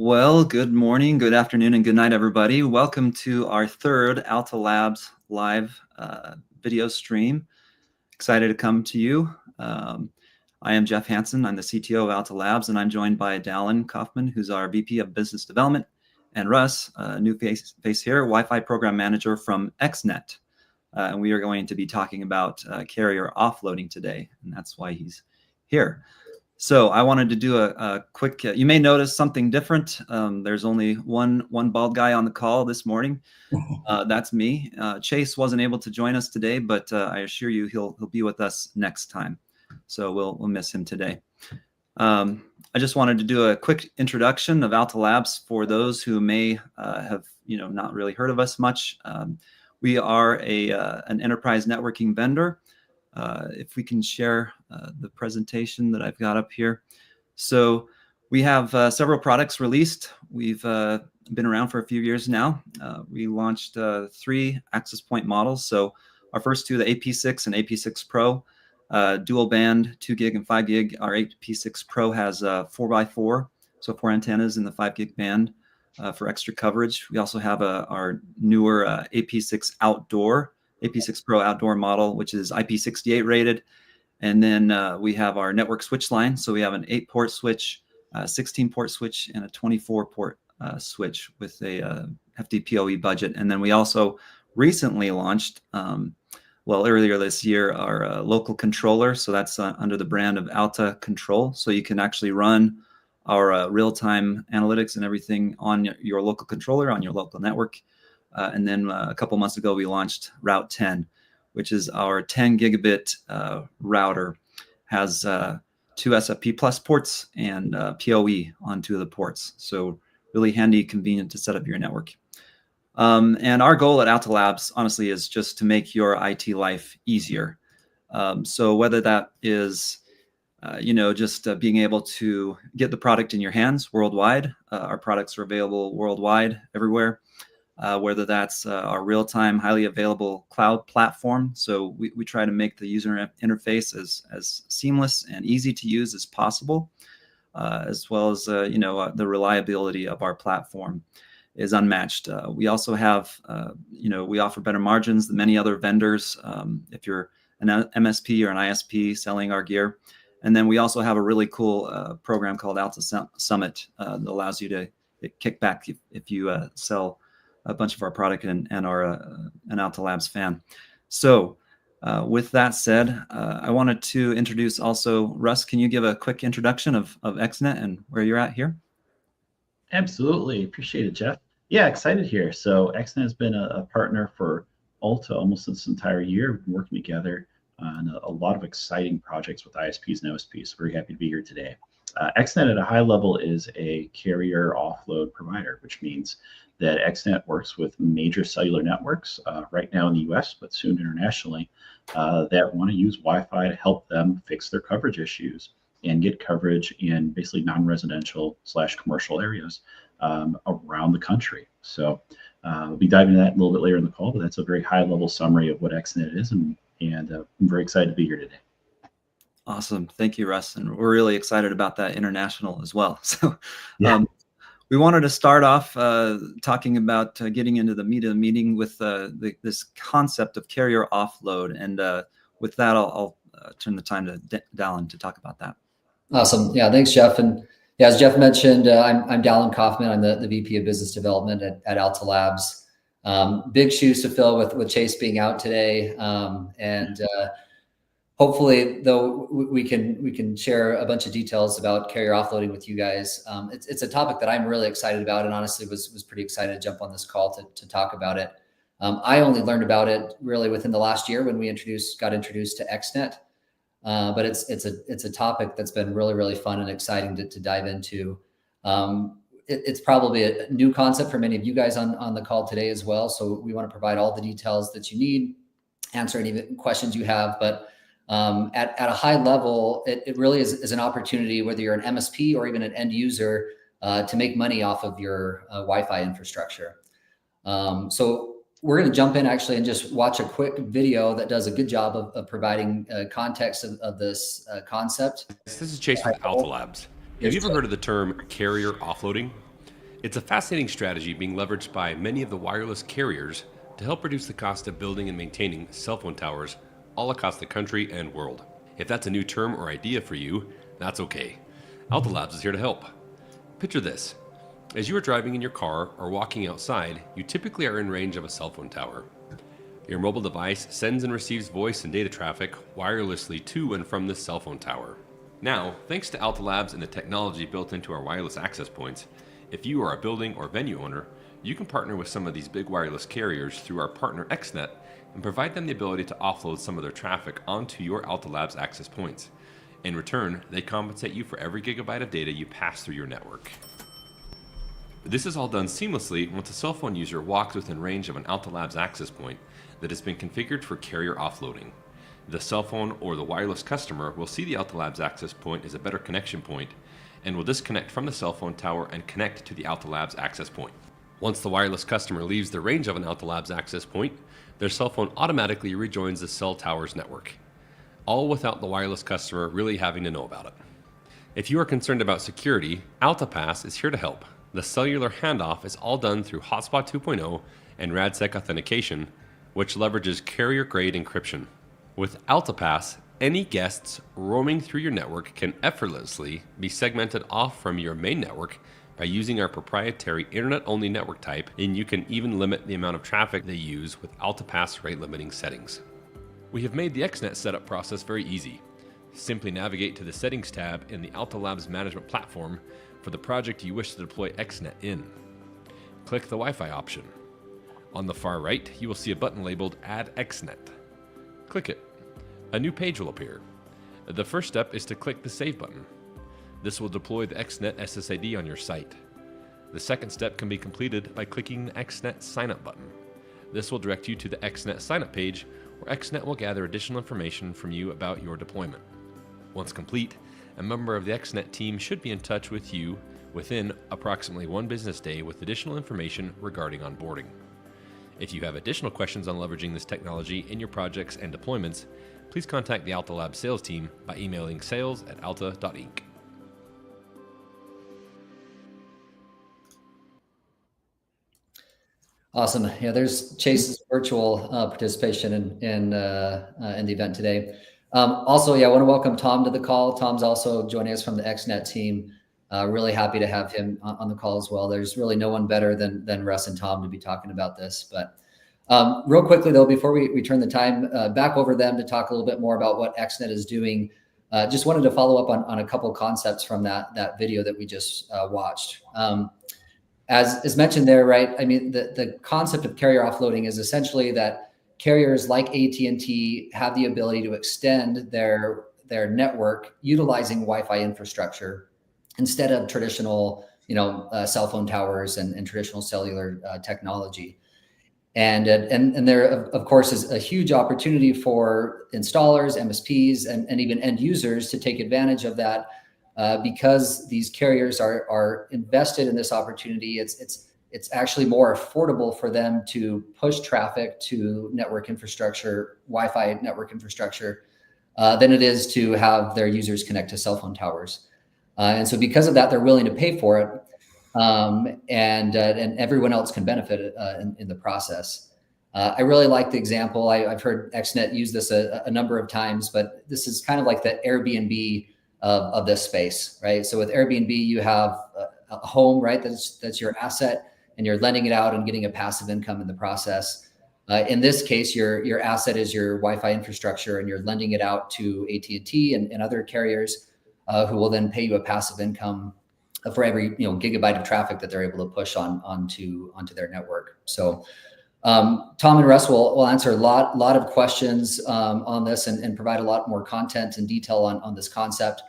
Well, good morning, good afternoon, and good night, everybody. Welcome to our third Alta Labs live video stream. Excited to come to you. I am Jeff Hansen. I'm the CTO of Alta Labs, and I'm joined by Dallin Kaufman, who's our VP of Business Development, and Russ, new face here, Wi-Fi Program Manager from XNET. And we are going to be talking about carrier offloading today, and that's why he's here. So I wanted to do a quick, you may notice something different. There's only one bald guy on the call this morning. That's me. Chase wasn't able to join us today, but I assure you he'll be with us next time. So we'll miss him today. I just wanted to do a quick introduction of Alta Labs for those who may have not really heard of us much. We are an enterprise networking vendor. If we can share the presentation that I've got up here. So we have several products released. We've been around for a few years now. We launched 3 access point models. So our first 2, the AP6 and AP6 Pro, dual band, 2 gig and 5 gig. Our AP6 Pro has 4x4, so 4 antennas in the 5 gig band for extra coverage. We also have our newer AP6 Outdoor, AP6 Pro Outdoor model, which is IP68 rated. And then we have our network switch line. So we have an 8-port switch, 16-port switch, and a 24-port switch with a hefty PoE budget. And then we also recently launched, earlier this year, our local controller. So that's under the brand of Alta Control. So you can actually run our real-time analytics and everything on your local controller, on your local network. And then a couple months ago, we launched Route 10, which is our 10 gigabit router, has 2 SFP plus ports and PoE on 2 of the ports. So really handy, convenient to set up your network. And our goal at Alta Labs, honestly, is just to make your IT life easier. So whether that is, just being able to get the product in your hands worldwide. Our products are available worldwide, everywhere. Whether that's our real-time, highly available cloud platform. So we try to make the user interface as seamless and easy to use as possible, as well as, the reliability of our platform is unmatched. We also have, we offer better margins than many other vendors if you're an MSP or an ISP selling our gear. And then we also have a really cool program called Alta Summit that allows you to get kickback if you sell a bunch of our product and are an Alta Labs fan. So with that said, I wanted to introduce also, Russ, can you give a quick introduction of XNET and where you're at here? Absolutely. Appreciate it, Jeff. Yeah, excited here. So XNET has been a partner for Alta almost this entire year. We've been working together on a lot of exciting projects with ISPs and MSPs. So very happy to be here today. XNET at a high level is a carrier offload provider, which means that XNET works with major cellular networks right now in the US, but soon internationally, that want to use Wi-Fi to help them fix their coverage issues and get coverage in basically non-residential / commercial areas around the country. So we'll be diving into that a little bit later in the call, but that's a very high level summary of what XNET is, and I'm very excited to be here today. Awesome. Thank you, Russ. And we're really excited about that international as well. So yeah. We wanted to start off talking about getting into the meat of the meeting with this concept of carrier offload. And with that, I'll turn the time to Dallin to talk about that. Awesome. Yeah, thanks, Jeff. And yeah, as Jeff mentioned, I'm Dallin Kaufman. I'm the VP of Business Development at Alta Labs. Big shoes to fill with Chase being out today. Hopefully, though, we can share a bunch of details about carrier offloading with you guys. It's a topic that I'm really excited about, and honestly was pretty excited to jump on this call to talk about it. I only learned about it really within the last year when we got introduced to XNET. But it's a topic that's been really fun and exciting to dive into. It's probably a new concept for many of you guys on the call today as well. So we want to provide all the details that you need, answer any questions you have, but at a high level, it really is an opportunity, whether you're an MSP or even an end user, to make money off of your Wi-Fi infrastructure. So we're going to jump in actually and just watch a quick video that does a good job of providing context of this concept. This is Chase with Alta Labs. Have you ever heard of the term carrier offloading? It's a fascinating strategy being leveraged by many of the wireless carriers to help reduce the cost of building and maintaining cell phone towers all across the country and world. If that's a new term or idea for you, that's okay. Alta Labs is here to help. Picture this. As you are driving in your car or walking outside, you typically are in range of a cell phone tower. Your mobile device sends and receives voice and data traffic wirelessly to and from this cell phone tower. Now, thanks to Alta Labs and the technology built into our wireless access points, if you are a building or venue owner, you can partner with some of these big wireless carriers through our partner XNET and provide them the ability to offload some of their traffic onto your Alta Labs access points. In return, they compensate you for every gigabyte of data you pass through your network. This is all done seamlessly once a cell phone user walks within range of an Alta Labs access point that has been configured for carrier offloading. The cell phone or the wireless customer will see the Alta Labs access point as a better connection point and will disconnect from the cell phone tower and connect to the Alta Labs access point. Once the wireless customer leaves the range of an Alta Labs access point, their cell phone automatically rejoins the cell tower's network, all without the wireless customer really having to know about it. If you are concerned about security, AltaPass is here to help. The cellular handoff is all done through Hotspot 2.0 and RadSec authentication, which leverages carrier-grade encryption. With AltaPass, any guests roaming through your network can effortlessly be segmented off from your main network by using our proprietary internet-only network type, and you can even limit the amount of traffic they use with AltaPass rate limiting settings. We have made the XNET setup process very easy. Simply navigate to the Settings tab in the Alta Labs management platform for the project you wish to deploy XNET in. Click the Wi-Fi option. On the far right, you will see a button labeled Add XNET. Click it. A new page will appear. The first step is to click the Save button. This will deploy the XNET SSID on your site. The second step can be completed by clicking the XNET Signup button. This will direct you to the XNET Signup page, where XNET will gather additional information from you about your deployment. Once complete, a member of the XNET team should be in touch with you within approximately 1 business day with additional information regarding onboarding. If you have additional questions on leveraging this technology in your projects and deployments, please contact the Alta Labs sales team by emailing sales@alta.inc. Awesome. Yeah, there's Chase's virtual participation in the event today. Also, yeah, I want to welcome Tom to the call. Tom's also joining us from the XNET team. Really happy to have him on the call as well. There's really no one better than Russ and Tom to be talking about this. But real quickly, though, before we turn the time back over them to talk a little bit more about what XNET is doing, just wanted to follow up on a couple concepts from that video that we just watched. As mentioned there, right? I mean, the concept of carrier offloading is essentially that carriers like AT&T have the ability to extend their network utilizing Wi-Fi infrastructure instead of traditional, cell phone towers and traditional cellular technology. And there, of course, is a huge opportunity for installers, MSPs, and even end users to take advantage of that. Because these carriers are invested in this opportunity, it's actually more affordable for them to push traffic to network infrastructure, Wi-Fi network infrastructure, than it is to have their users connect to cell phone towers. And so because of that, they're willing to pay for it, and everyone else can benefit in the process. I really like the example. I've heard XNET use this a number of times, but this is kind of like the Airbnb of this space, right? So with Airbnb, you have a home, right? That's your asset, and you're lending it out and getting a passive income in the process. In this case, your asset is your Wi-Fi infrastructure, and you're lending it out to AT&T and other carriers who will then pay you a passive income for every gigabyte of traffic that they're able to push onto their network. So Tom and Russ will answer a lot of questions on this and provide a lot more content and detail on this concept.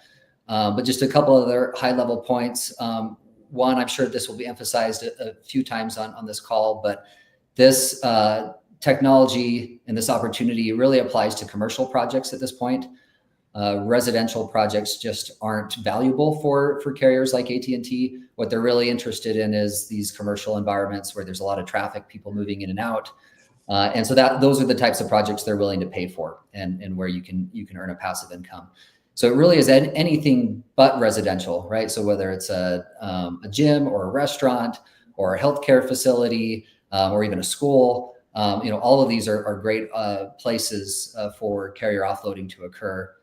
But just a couple other high-level points. One, I'm sure this will be emphasized a few times on this call, but this technology and this opportunity really applies to commercial projects at this point. Residential projects just aren't valuable for carriers like AT&T. What they're really interested in is these commercial environments where there's a lot of traffic, people moving in and out. And so those are the types of projects they're willing to pay for and where you can earn a passive income. So it really is anything but residential, right? So whether it's a gym or a restaurant or a healthcare facility or even a school, all of these are great places for carrier offloading to occur.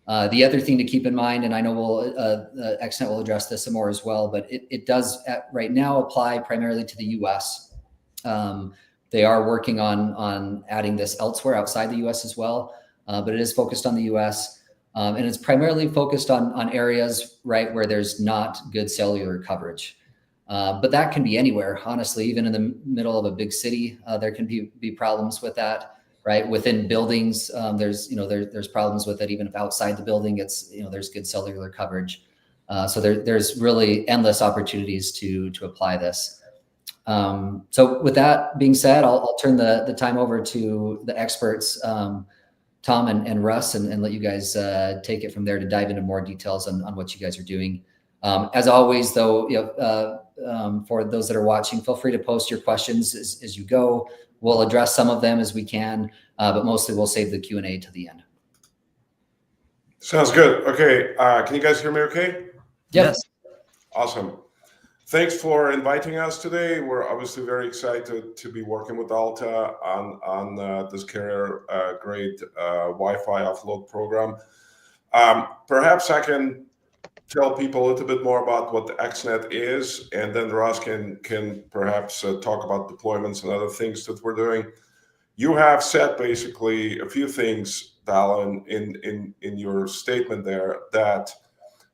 The other thing to keep in mind, and I know XNET will address this some more as well, but it does right now apply primarily to the US. They are working on adding this elsewhere outside the US as well, but it is focused on the US. And it's primarily focused on areas, right, where there's not good cellular coverage. But that can be anywhere, honestly. Even in the middle of a big city, there can be problems with that, right? Within buildings, there's problems with it. Even if outside the building, there's good cellular coverage. So there's really endless opportunities to apply this. So with that being said, I'll turn the time over to the experts, Tom and Russ, and let you guys take it from there to dive into more details on what you guys are doing. As always, though, for those that are watching, feel free to post your questions as you go. We'll address some of them as we can, but mostly we'll save the Q&A to the end. Sounds good. Okay, can you guys hear me okay? Yes. Awesome. Thanks for inviting us today. We're obviously very excited to be working with Alta on this carrier grade Wi-Fi offload program. Perhaps I can tell people a little bit more about what the XNET is, and then Ross can perhaps talk about deployments and other things that we're doing. You have said basically a few things, Dallin, in your statement there, that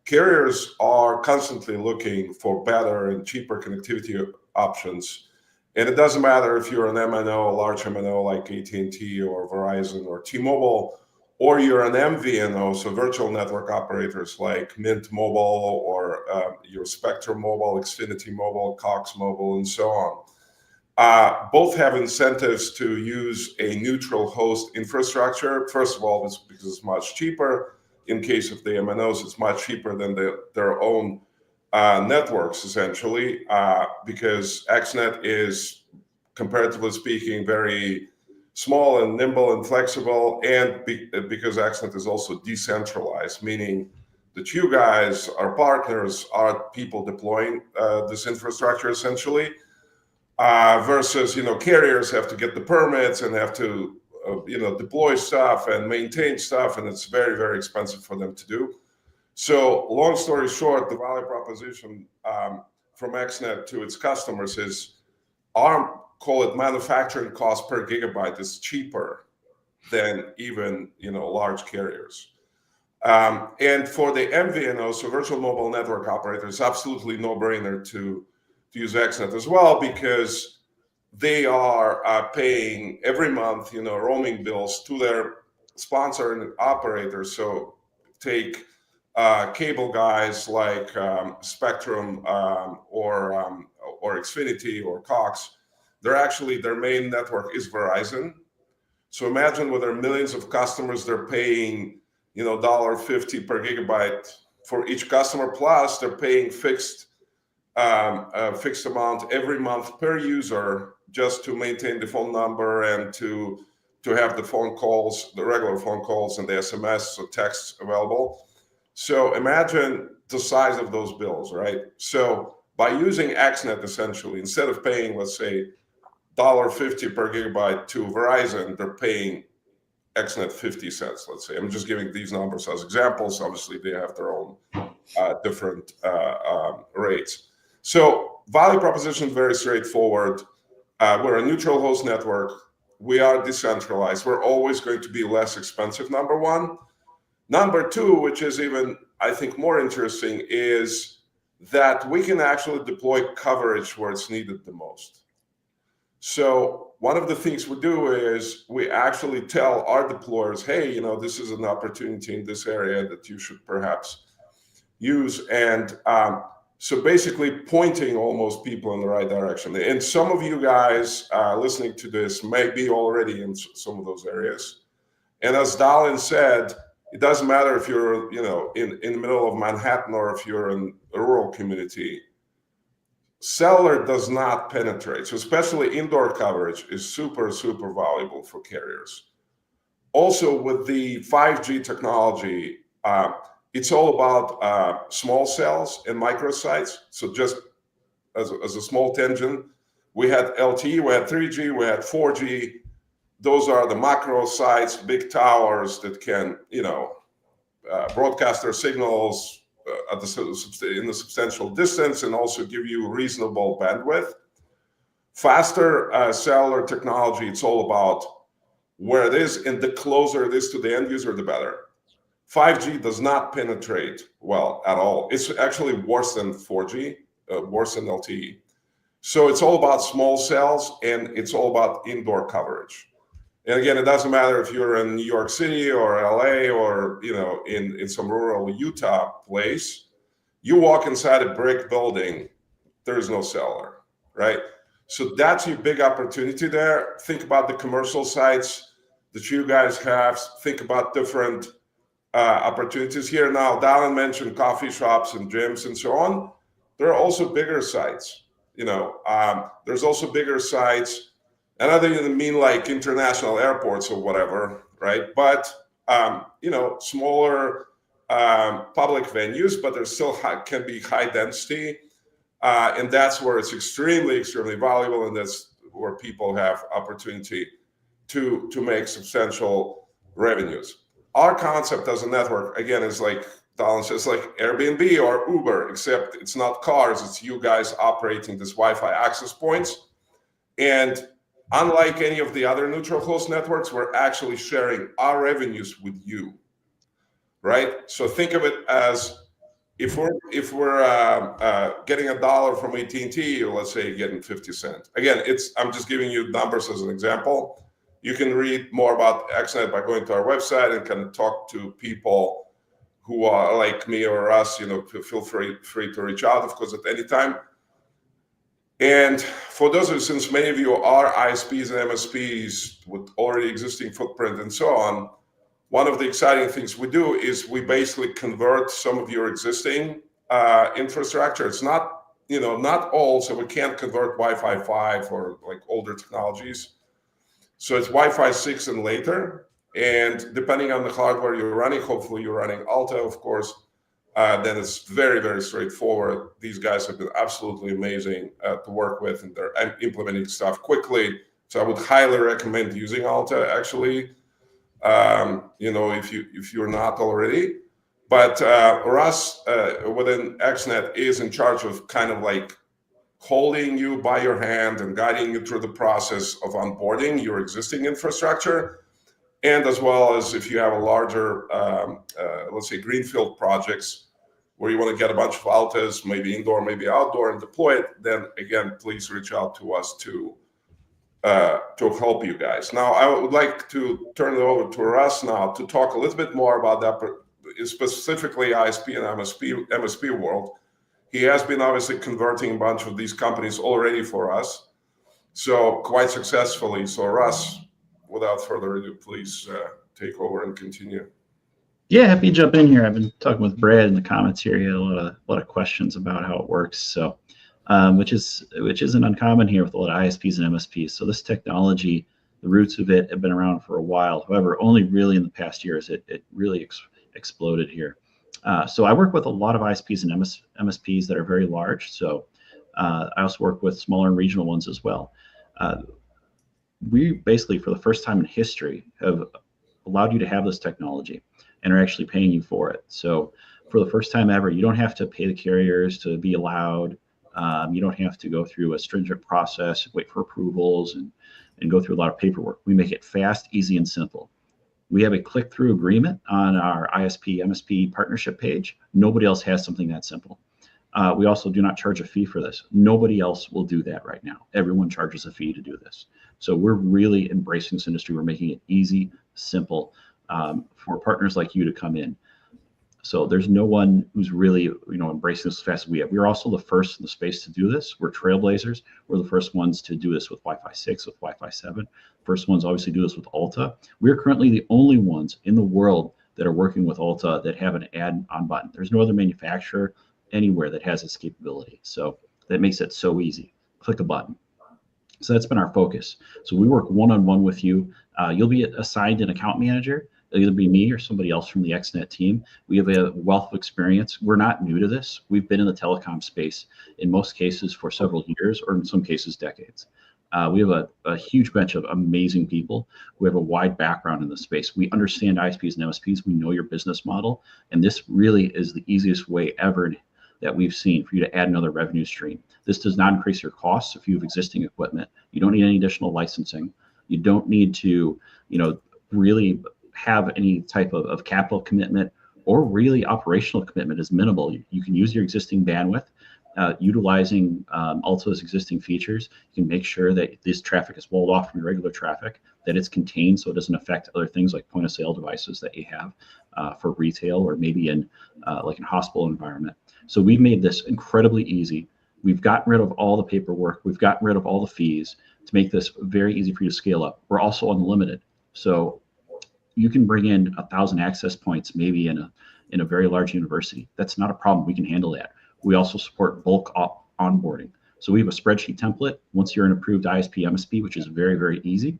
carriers are constantly looking for better and cheaper connectivity options. And it doesn't matter if you're an MNO, a large MNO like AT&T or Verizon or T-Mobile, or you're an MVNO, so virtual network operators like Mint Mobile or your Spectrum Mobile, Xfinity Mobile, Cox Mobile, and so on. Both have incentives to use a neutral host infrastructure. First of all, it's because it's much cheaper. In case of the MNOs, it's much cheaper than their own networks, essentially, because XNET is, comparatively speaking, very small and nimble and flexible, and because XNET is also decentralized, meaning that you guys, our partners, are people deploying this infrastructure, essentially, versus, carriers have to get the permits and have to deploy stuff and maintain stuff, and it's very, very expensive for them to do. So long story short, the value proposition from XNET to its customers is call it manufacturing cost per gigabyte is cheaper than even large carriers. And for the MVNO, so virtual mobile network operators, absolutely no-brainer to use XNET as well, because they are paying every month, roaming bills to their sponsor and operators. So take cable guys like Spectrum or Xfinity or Cox. Their main network is Verizon. So imagine with their millions of customers, they're paying $1.50 per gigabyte for each customer, plus they're paying fixed amount every month per user just to maintain the phone number and to have the phone calls, the regular phone calls and the SMS or texts available. So imagine the size of those bills, right? So by using XNET, essentially, instead of paying, let's say, $1.50 per gigabyte to Verizon, they're paying XNET 50 cents, let's say. I'm just giving these numbers as examples. Obviously, they have their own different rates. So value proposition is very straightforward. We're a neutral host network. We are decentralized. We're always going to be less expensive, number one. Number two, which is even, I think, more interesting, is that we can actually deploy coverage where it's needed the most. So one of the things we do is we actually tell our deployers, hey, this is an opportunity in this area that you should perhaps use. And so basically pointing almost people in the right direction. And some of you guys listening to this may be already in some of those areas. And as Dallin said, it doesn't matter if you're in the middle of Manhattan or if you're in a rural community. Cellular does not penetrate. So especially indoor coverage is super, super valuable for carriers. Also with the 5G technology, It's all about small cells and microsites. So just as a small tangent, we had LTE, we had 3G, we had 4G. Those are the macro sites, big towers that can, broadcast their signals in the substantial distance and also give you reasonable bandwidth. Faster cellular technology, it's all about where it is, and the closer it is to the end user, the better. 5G does not penetrate well at all. It's actually worse than 4G, worse than LTE. So it's all about small cells, and it's all about indoor coverage. And again, it doesn't matter if you're in New York City or LA or in some rural Utah place. You walk inside a brick building, there is no cellular, right? So that's your big opportunity there. Think about the commercial sites that you guys have. Think about different opportunities here. Now, Dallin mentioned coffee shops and gyms and so on. There are also bigger sites. There's also bigger sites, and I don't mean like international airports or whatever, right? But smaller public venues, but there still can be high density. And that's where it's extremely, extremely valuable, and that's where people have opportunity to make substantial revenues. Our concept as a network, again, is like Dallin says, like Airbnb or Uber, except it's not cars, it's you guys operating these Wi-Fi access points. And unlike any of the other neutral host networks, we're actually sharing our revenues with you, right? So think of it as if we're getting $1 from AT&T, or let's say getting 50 cents. Again, I'm just giving you numbers as an example. You can read more about XNET by going to our website and kind of talk to people who are like me or us. Feel free to reach out, of course, at any time. And for those of you, since many of you are ISPs and MSPs with already existing footprint and so on, one of the exciting things we do is we basically convert some of your existing infrastructure. It's not all, so we can't convert Wi-Fi 5 or like older technologies. So it's Wi-Fi 6 and later. And depending on the hardware you're running, hopefully you're running Alta, of course, then it's very, very straightforward. These guys have been absolutely amazing to work with, and they're implementing stuff quickly. So I would highly recommend using Alta, actually. If you're not already. But Russ within XNET is in charge of kind of like holding you by your hand and guiding you through the process of onboarding your existing infrastructure. And as well as if you have a larger, let's say, greenfield projects where you want to get a bunch of Altas, maybe indoor, maybe outdoor, and deploy it, then again, please reach out to us to help you guys. Now, I would like to turn it over to Russ now to talk a little bit more about that, specifically ISP and MSP world. He has been obviously converting a bunch of these companies already for us, so quite successfully. So Russ, without further ado, please take over and continue. Yeah, happy to jump in here. I've been talking with Brad in the comments here. He had a lot of questions about how it works. So, which isn't uncommon here with a lot of ISPs and MSPs. So this technology, the roots of it have been around for a while. However, only really in the past years it really exploded here. So I work with a lot of ISPs and MSPs that are very large. So I also work with smaller and regional ones as well. We basically, for the first time in history, have allowed you to have this technology and are actually paying you for it. So for the first time ever, you don't have to pay the carriers to be allowed. You don't have to go through a stringent process, wait for approvals, and go through a lot of paperwork. We make it fast, easy, and simple. We have a click-through agreement on our ISP MSP partnership page. Nobody else has something that simple. We also do not charge a fee for this. Nobody else will do that right now. Everyone charges a fee to do this. So we're really embracing this industry. We're making it easy, simple for partners like you to come in. So there's no one who's really embracing this as fast as we have. We're also the first in the space to do this. We're trailblazers. We're the first ones to do this with Wi-Fi 6, with Wi-Fi 7. First ones obviously do this with Alta. We're currently the only ones in the world that are working with Alta that have an add-on button. There's no other manufacturer anywhere that has this capability. So that makes it so easy. Click a button. So that's been our focus. So we work one-on-one with you. You'll be assigned an account manager It'll either be me or somebody else from the XNET team. We have a wealth of experience. We're not new to this. We've been in the telecom space in most cases for several years, or in some cases decades. We have a huge bunch of amazing people who have a wide background in the space. We understand ISPs and MSPs. We know your business model. And this really is the easiest way ever that we've seen for you to add another revenue stream. This does not increase your costs if you have existing equipment. You don't need any additional licensing. You don't need to, really have any type of capital commitment, or really operational commitment is minimal. You can use your existing bandwidth. Utilizing Alta's existing features, you can make sure that this traffic is walled off from your regular traffic, that it's contained so it doesn't affect other things like point of sale devices that you have for retail, or maybe in like a hospital environment. So we've made this incredibly easy. We've gotten rid of all the paperwork. We've gotten rid of all the fees to make this very easy for you to scale up. We're also unlimited. So you can bring in 1,000 access points maybe in a very large university. That's not a problem. We can handle that. We also support bulk onboarding. So we have a spreadsheet template. Once you're an approved ISP, MSP, which is very, very easy,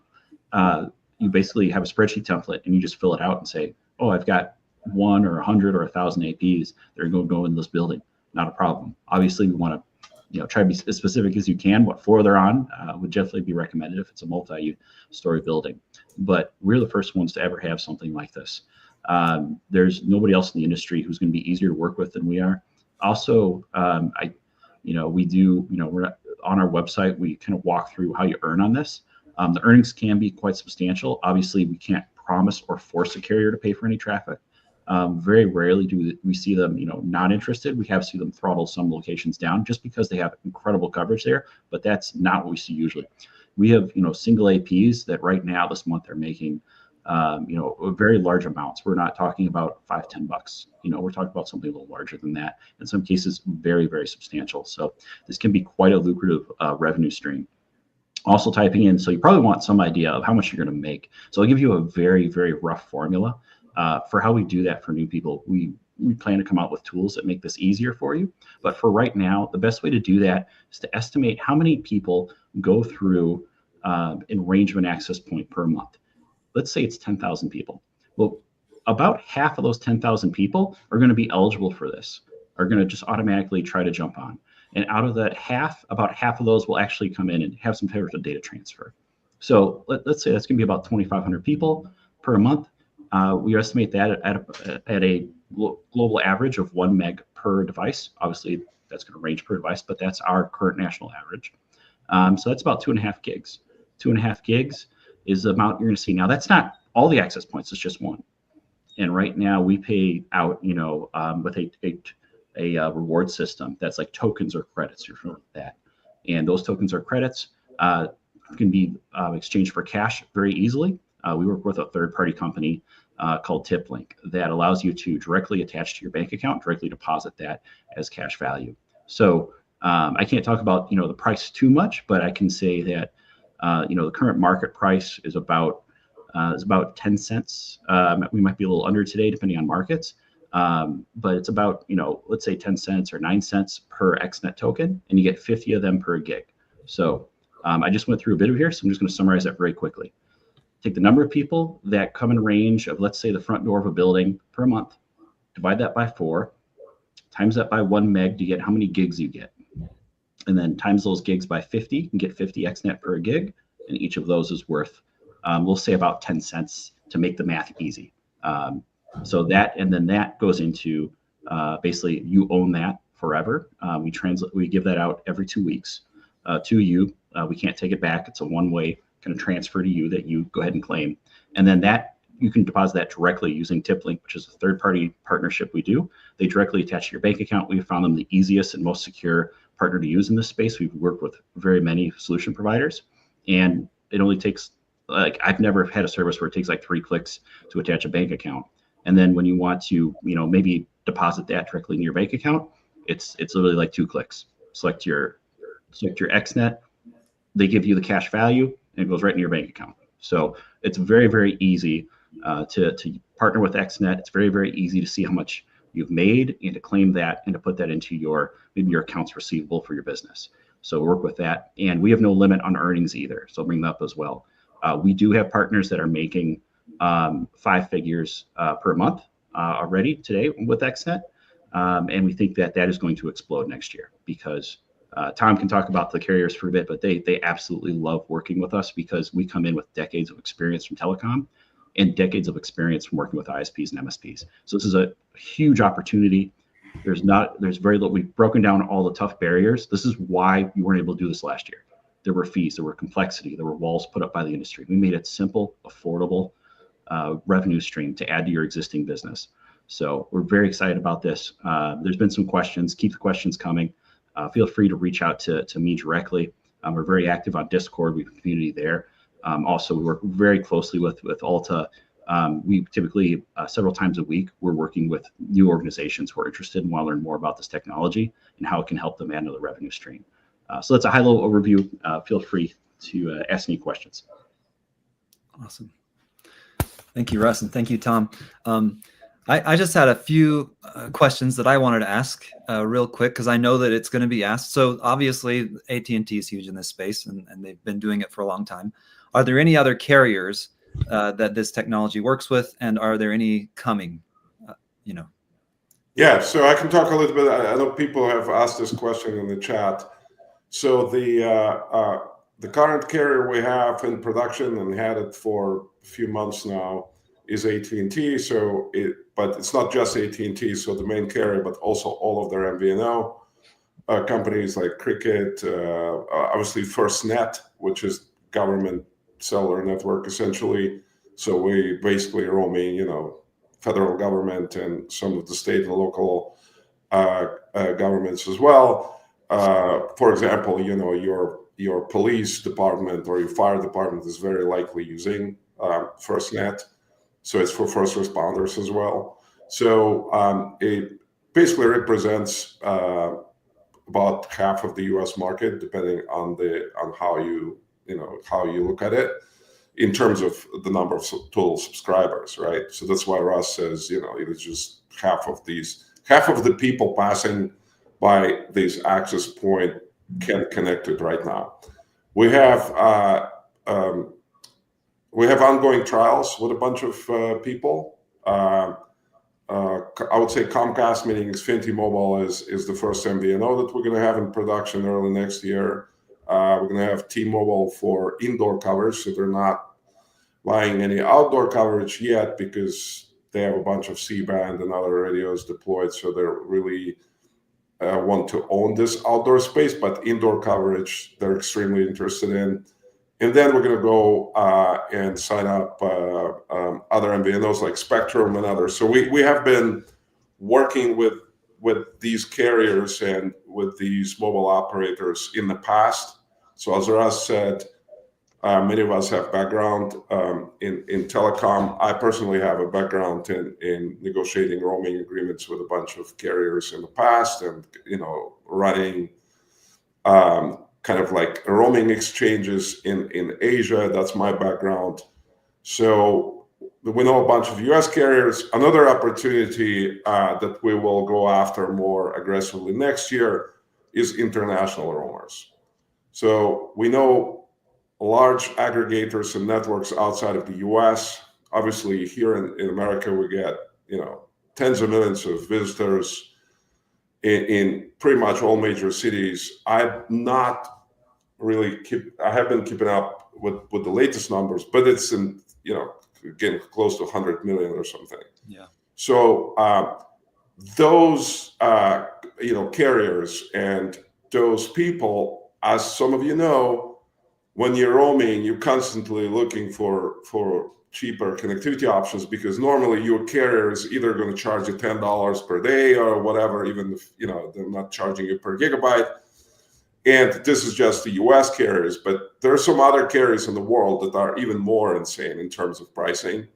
you basically have a spreadsheet template and you just fill it out and say, oh, I've got 1 or 100 or 1,000 APs that are going to go in this building. Not a problem. Obviously, we want to try to be as specific as you can. What floor they're on would definitely be recommended if it's a multi-story building. But we're the first ones to ever have something like this. There's nobody else in the industry who's going to be easier to work with than we are. Also, we do, we're on our website, we kind of walk through how you earn on this. The earnings can be quite substantial. Obviously, we can't promise or force a carrier to pay for any traffic. Very rarely do we see them, not interested. We have seen them throttle some locations down just because they have incredible coverage there, but that's not what we see usually. We have, single APs that right now this month are making, very large amounts. We're not talking about $5, $10. We're talking about something a little larger than that. In some cases, very, very substantial. So this can be quite a lucrative revenue stream. Also typing in, so you probably want some idea of how much you're going to make. So I'll give you a very, very rough formula for how we do that for new people. We plan to come out with tools that make this easier for you. But for right now, the best way to do that is to estimate how many people go through in range of an access point per month. Let's say it's 10,000 people. Well, about half of those 10,000 people are going to be eligible for this, are going to just automatically try to jump on. And out of that half, about half of those will actually come in and have some type of data transfer. So let's say that's going to be about 2,500 people per month. We estimate that at a global average of 1 meg per device. Obviously, that's going to range per device, but that's our current national average. So that's about 2.5 gigs. 2.5 gigs is the amount you're going to see. Now, that's not all the access points. It's just one. And right now, we pay out, with a reward system that's like tokens or credits. You're familiar with that. And those tokens or credits can be exchanged for cash very easily. We work with a third-party company called TipLink that allows you to directly attach to your bank account, directly deposit that as cash value. So I can't talk about the price too much, but I can say that the current market price is about 10 cents. We might be a little under today, depending on markets, but it's about let's say 10 cents or 9 cents per XNET token, and you get 50 of them per gig. So I just went through a bit of here, so I'm just going to summarize that very quickly. Take the number of people that come in range of, let's say, the front door of a building per month, divide that by 4, times that by 1 meg to get how many gigs you get. And then times those gigs by 50, you can get 50 XNET per gig, and each of those is worth, we'll say about 10 cents to make the math easy. So that, and then that goes into basically you own that forever. We give that out every 2 weeks to you. We can't take it back. It's a one-way kind of transfer to you that you go ahead and claim. And then that you can deposit that directly using TipLink, which is a third-party partnership we do. They directly attach to your bank account. We found them the easiest and most secure partner to use in this space. We've worked with very many solution providers, and it only takes, I've never had a service where it takes 3 clicks to attach a bank account. And then when you want to, maybe deposit that directly in your bank account, it's literally 2 clicks. Select your XNET. They give you the cash value, and it goes right in your bank account. So it's very, very easy to partner with XNET. It's very, very easy to see how much you've made and to claim that and to put that into maybe your accounts receivable for your business. So work with that. And we have no limit on earnings either. So I'll bring that up as well. We do have partners that are making 5 figures per month already today with XNET. And we think that is going to explode next year because Tom can talk about the carriers for a bit, but they absolutely love working with us because we come in with decades of experience from telecom and decades of experience from working with ISPs and MSPs. So this is a huge opportunity. There's very little. We've broken down all the tough barriers. This is why you weren't able to do this last year. There were fees, there were complexity, there were walls put up by the industry. We made it simple, affordable revenue stream to add to your existing business. So we're very excited about this. There's been some questions. Keep the questions coming. Feel free to reach out to me directly. We're very active on Discord. We have a community there. Also, we work very closely with Alta. We typically, several times a week, we're working with new organizations who are interested and want to learn more about this technology and how it can help them add another revenue stream. So that's a high-level overview. Feel free to ask any questions. Awesome. Thank you, Russ, and thank you, Tom. I just had a few questions that I wanted to ask real quick because I know that it's going to be asked. So obviously, AT&T is huge in this space, and they've been doing it for a long time. Are there any other carriers that this technology works with, and are there any coming? Yeah, so I can talk a little bit. I know people have asked this question in the chat. So the current carrier we have in production and had it for a few months now is AT&T. But it's not just AT&T, so the main carrier, but also all of their MVNO companies like Cricket, obviously FirstNet, which is government cellular network essentially. So we basically are roaming, federal government and some of the state and local governments as well. For example, your police department or your fire department is very likely using FirstNet. So it's for first responders as well. So it basically represents about half of the U.S. market, depending on how you look at it, in terms of the number of total subscribers, right? So that's why Russ says, it's just half of the people passing by this access point can connect it right now. We have ongoing trials with a bunch of people. I would say Comcast, meaning Xfinity Mobile, is the first MVNO that we're going to have in production early next year. We're going to have T-Mobile for indoor coverage, so they're not buying any outdoor coverage yet because they have a bunch of C-band and other radios deployed, so they really want to own this outdoor space, but indoor coverage they're extremely interested in. And then we're going to go and sign up other MVNOs like Spectrum and others. So we have been working with these carriers and with these mobile operators in the past. So as Russ said, many of us have background in telecom. I personally have a background in negotiating roaming agreements with a bunch of carriers in the past and, running kind of like roaming exchanges in Asia. That's my background. So we know a bunch of US carriers. Another opportunity that we will go after more aggressively next year is international roamers. So we know large aggregators and networks outside of the US. Obviously here in America, we get, tens of millions of visitors in pretty much all major cities. I have been keeping up with the latest numbers, but it's in, getting close to 100 million or something. Yeah. So those, carriers and those people, as some of you know, when you're roaming, you're constantly looking for cheaper connectivity options because normally your carrier is either going to charge you $10 per day or whatever, even if they're not charging you per gigabyte. And this is just the US carriers, but there are some other carriers in the world that are even more insane in terms of pricing.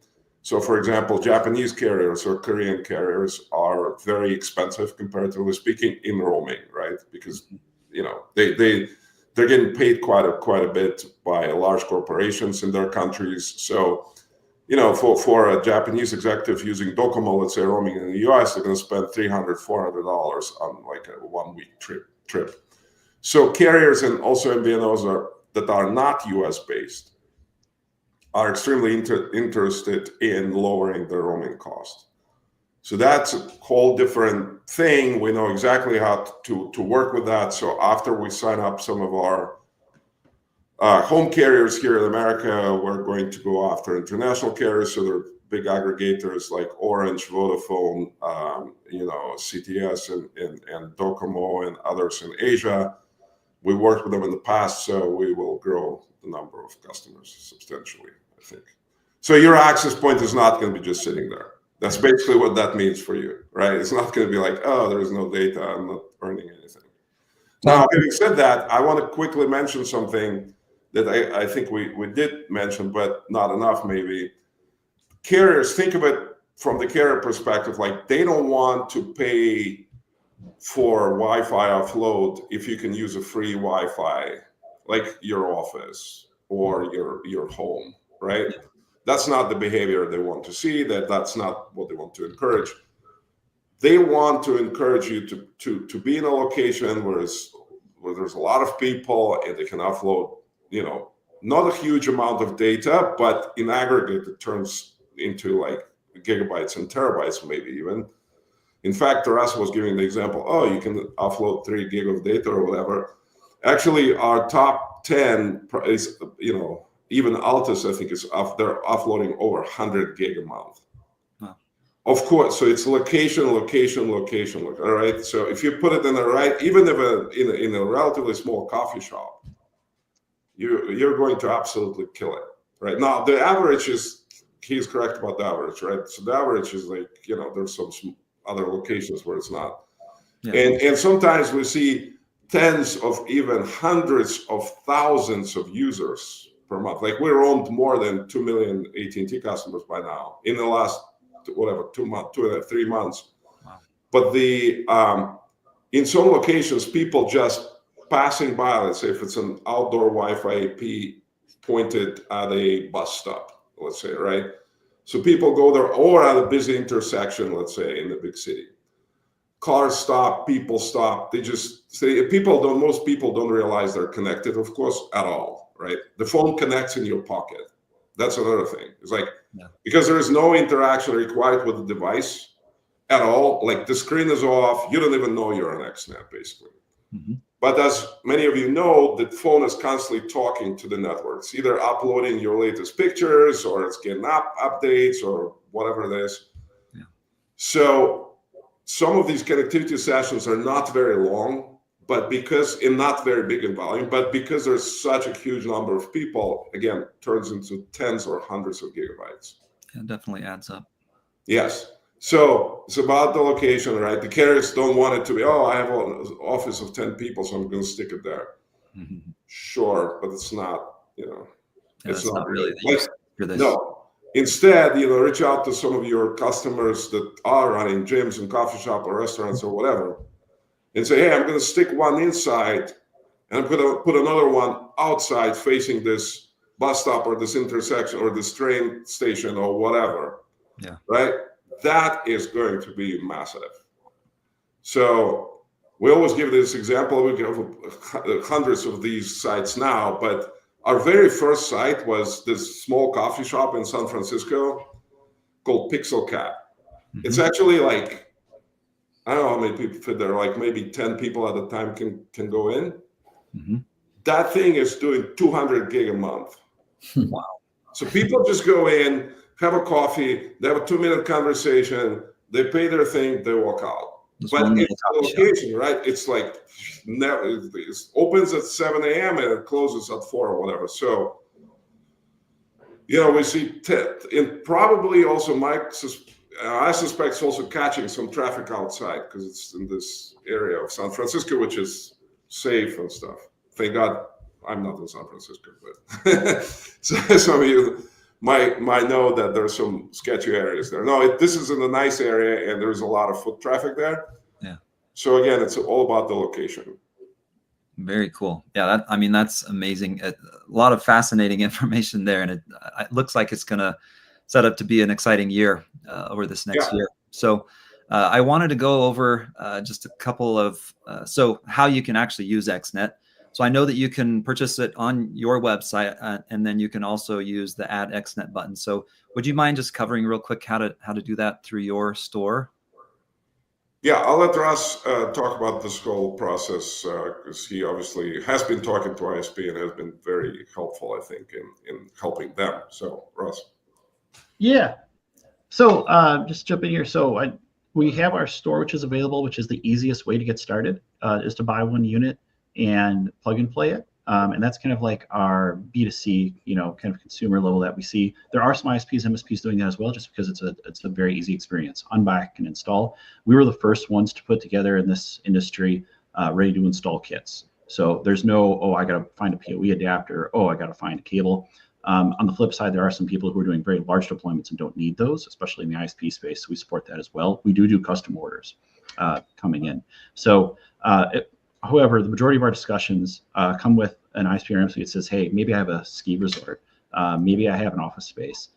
So for example, Japanese carriers or Korean carriers are very expensive comparatively speaking in roaming, right? Because they're getting paid quite a bit by large corporations in their countries. So for a Japanese executive using Docomo, let's say roaming in the US, they're going to spend $300, $400 on like a 1 week trip. So carriers and also MVNOs that are not US based are extremely interested in lowering their roaming cost. So that's a whole different thing. We know exactly how to work with that. So after we sign up some of our home carriers here in America, we're going to go after international carriers. So they're big aggregators like Orange, Vodafone, CTS and Docomo and others in Asia. We worked with them in the past, so we will grow the number of customers substantially, I think. So your access point is not going to be just sitting there. That's basically what that means for you, right? It's not going to be like, oh, there is no data, I'm not earning anything. Now, having said that, I want to quickly mention something that I think we did mention, but not enough maybe. Carriers, think of it from the carrier perspective, like they don't want to pay for Wi-Fi offload if you can use a free Wi-Fi, like your office or your home, right? That's not the behavior they want to see. That's not what they want to encourage. They want to encourage you to be in a location where there's a lot of people and they can offload, not a huge amount of data, but in aggregate it turns into like gigabytes and terabytes, maybe even. In fact, Taras was giving the example, oh, you can offload 3 gig of data or whatever. Actually, our top 10 is, even Altus, I think, they're offloading over 100 gig a month. Wow. Of course, so it's location, all right? So if you put it in even if in a relatively small coffee shop, you're going to absolutely kill it, right? Now, the average is, he's correct about the average, right? So the average is like, there's some other locations where it's not. Yeah. And sometimes we see tens of even hundreds of thousands of users per month. Like we're owned more than 2 million AT&T customers by now in the last, 3 months. Wow. But in some locations, people just passing by, let's say if it's an outdoor Wi-Fi IP pointed at a bus stop, let's say, right? So people go there, or at a busy intersection, let's say in the big city. Cars stop, people stop. They just say, most people don't realize they're connected, of course, at all, right? The phone connects in your pocket. That's another thing. It's like, because there is no interaction required with the device at all, like the screen is off, you don't even know you're on XNET, basically. Mm-hmm. But as many of you know, the phone is constantly talking to the network. It's either uploading your latest pictures or it's getting updates or whatever it is. Yeah. So some of these connectivity sessions are not very long, but not very big in volume, but because there's such a huge number of people, again, turns into tens or hundreds of gigabytes. It definitely adds up. Yes. So it's about the location, right? The carriers don't want it to be, I have an office of 10 people, so I'm going to stick it there. Mm-hmm. Sure, but it's not, it's not really the use for this. No. Instead, reach out to some of your customers that are running gyms and coffee shop or restaurants or whatever, and say, hey, I'm going to stick one inside, and I'm going to put another one outside facing this bus stop or this intersection or this train station or whatever. Yeah. Right? That is going to be massive. So we always give this example. We have hundreds of these sites now, but our very first site was this small coffee shop in San Francisco called Pixel Cat. Mm-hmm. It's actually like, I don't know how many people fit there, like maybe 10 people at a time can go in. Mm-hmm. That thing is doing 200 gig a month. Wow. So people just go in, have a coffee, they have a 2-minute conversation, they pay their thing, they walk out. But it's a location, right? It's like, it opens at 7 a.m. and it closes at 4 or whatever. So, we see, and probably also I suspect it's also catching some traffic outside because it's in this area of San Francisco, which is safe and stuff. Thank God I'm not in San Francisco, but so some of you might know that there's some sketchy areas there. No, this is in a nice area and there's a lot of foot traffic there. Yeah. So again, it's all about the location. Very cool. Yeah, that's amazing. A lot of fascinating information there, and it looks like it's going to set up to be an exciting year over this next year. So I wanted to go over just a couple of so how you can actually use XNET. So I know that you can purchase it on your website, and then you can also use the Add XNet button. So would you mind just covering real quick how to do that through your store? Yeah, I'll let Russ talk about this whole process because he obviously has been talking to ISP and has been very helpful, I think, in helping them. So, Russ. Yeah. So just jump in here. So we have our store, which is available, which is the easiest way to get started, is to buy one unit and plug and play it. And that's kind of like our B2C, kind of consumer level that we see. There are some ISPs, MSPs doing that as well, just because it's a very easy experience. Unback and install. We were the first ones to put together in this industry ready to install kits. So there's no, oh, I got to find a PoE adapter. Oh, I got to find a cable. On the flip side, there are some people who are doing very large deployments and don't need those, especially in the ISP space. So we support that as well. We do custom orders coming in. So however, the majority of our discussions come with an ISP or MSP that says, hey, maybe I have a ski resort. Maybe I have an office space.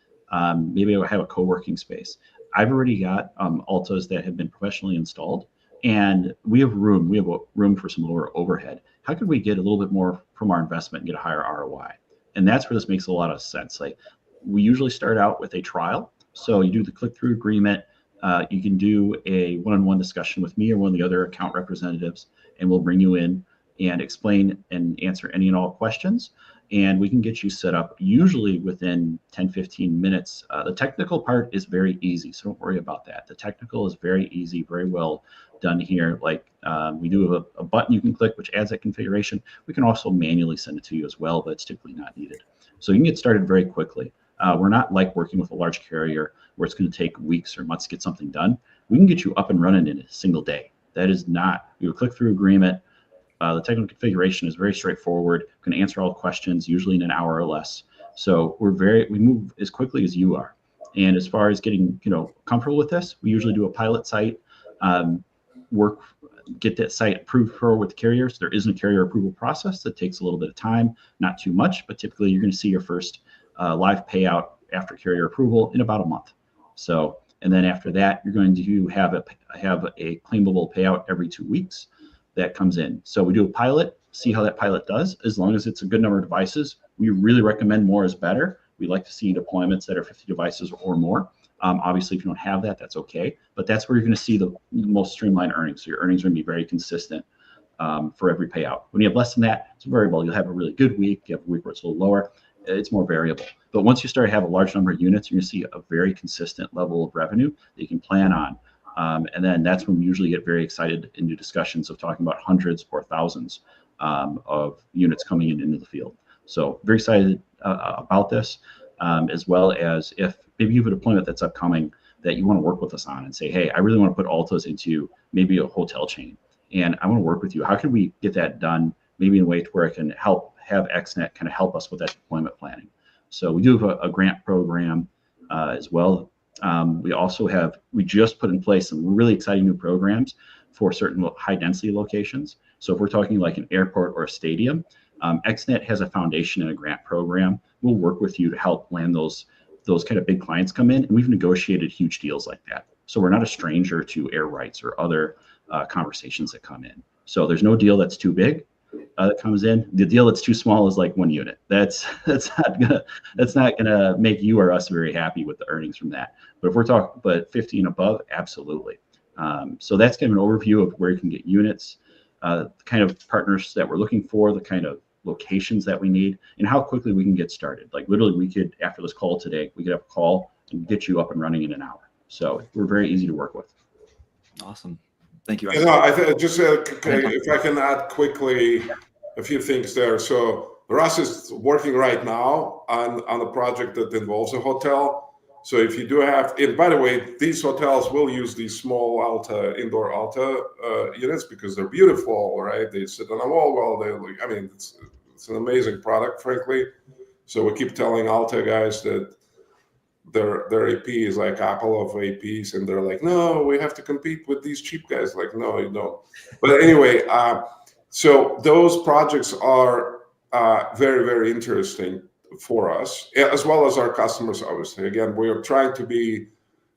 Maybe I have a co-working space. I've already got Altas that have been professionally installed, and we have room. We have room for some lower overhead. How could we get a little bit more from our investment and get a higher ROI? And that's where this makes a lot of sense. Like, we usually start out with a trial. So you do the click-through agreement. You can do a one-on-one discussion with me or one of the other account representatives, and we'll bring you in and explain and answer any and all questions. And we can get you set up usually within 10, 15 minutes. The technical part is very easy, so don't worry about that. The technical is very easy, very well done here. Like we do have a button you can click, which adds that configuration. We can also manually send it to you as well, but it's typically not needed. So you can get started very quickly. We're not like working with a large carrier where it's going to take weeks or months to get something done. We can get you up and running in a single day. That is not, you would click through agreement. The technical configuration is very straightforward. We can answer all questions, usually in an hour or less. So we move as quickly as you are. And as far as getting comfortable with this, we usually do a pilot site, get that site approved with the carriers. There isn't a carrier approval process that takes a little bit of time, not too much, but typically you're going to see your first live payout after carrier approval in about a month. So, and then after that, you're going to have a claimable payout every 2 weeks that comes in. So we do a pilot, see how that pilot does. As long as it's a good number of devices, we really recommend more is better. We like to see deployments that are 50 devices or more. Obviously, if you don't have that, that's okay. But that's where you're going to see the most streamlined earnings. So your earnings are going to be very consistent for every payout. When you have less than that, it's variable. You'll have a really good week. You have a week where it's a little lower. It's more variable. But once you start to have a large number of units, you're going to see a very consistent level of revenue that you can plan on. And then that's when we usually get very excited into discussions of talking about hundreds or thousands of units coming into the field. So very excited about this, as well as if maybe you have a deployment that's upcoming that you want to work with us on and say, hey, I really want to put Altas into maybe a hotel chain, and I want to work with you. How can we get that done maybe in a way to where I can have XNet kind of help us with that deployment planning? So we do have a grant program as well. We just put in place some really exciting new programs for certain high density locations. So if we're talking like an airport or a stadium, XNet has a foundation and a grant program. We'll work with you to help land those kind of big clients come in, and we've negotiated huge deals like that. So we're not a stranger to air rights or other conversations that come in. So there's no deal that's too big that comes in. The deal that's too small is like one unit. That's not gonna make you or us very happy with the earnings from that. But if we're talking, 50 and above, absolutely. So that's kind of an overview of where you can get units, the kind of partners that we're looking for, the kind of locations that we need, and how quickly we can get started. Like literally, we could, after this call today, we could have a call and get you up and running in an hour. So we're very easy to work with. Awesome. Thank you. I think just if I can add quickly a few things there. So Russ is working right now on a project that involves a hotel. So if you do have, and by the way, these hotels will use these small indoor Alta units because they're beautiful, right? They sit on a wall while they look. I mean, it's an amazing product, frankly. So we keep telling Alta guys that their AP is like Apple of APs, and they're like, no, we have to compete with these cheap guys. Like, no, you don't. But anyway, so those projects are very, very interesting for us, as well as our customers, obviously. Again, we are trying to be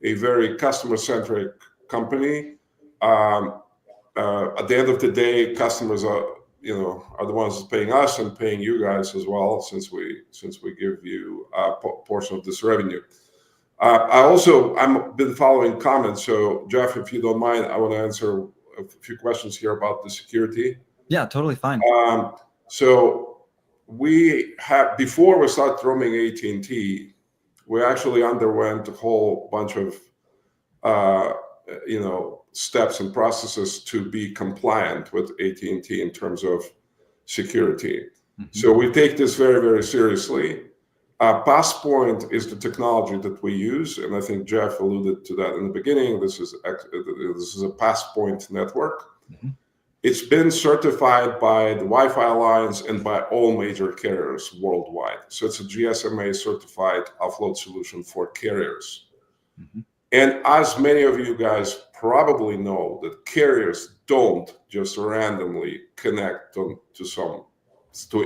a very customer-centric company. At the end of the day, customers are, are the ones that's paying us and paying you guys as well, since we give you a portion of this revenue. I've been following comments. So Jeff, if you don't mind, I want to answer a few questions here about the security. Yeah, totally fine. So we have, before we started roaming AT&T, we actually underwent a whole bunch of steps and processes to be compliant with AT&T in terms of security. Mm-hmm. So we take this very, very seriously. Passpoint is the technology that we use, and I think Jeff alluded to that in the beginning. This is a Passpoint network. Mm-hmm. It's been certified by the Wi-Fi Alliance and by all major carriers worldwide. So it's a GSMA certified offload solution for carriers. Mm-hmm. And as many of you guys probably know, that carriers don't just randomly connect to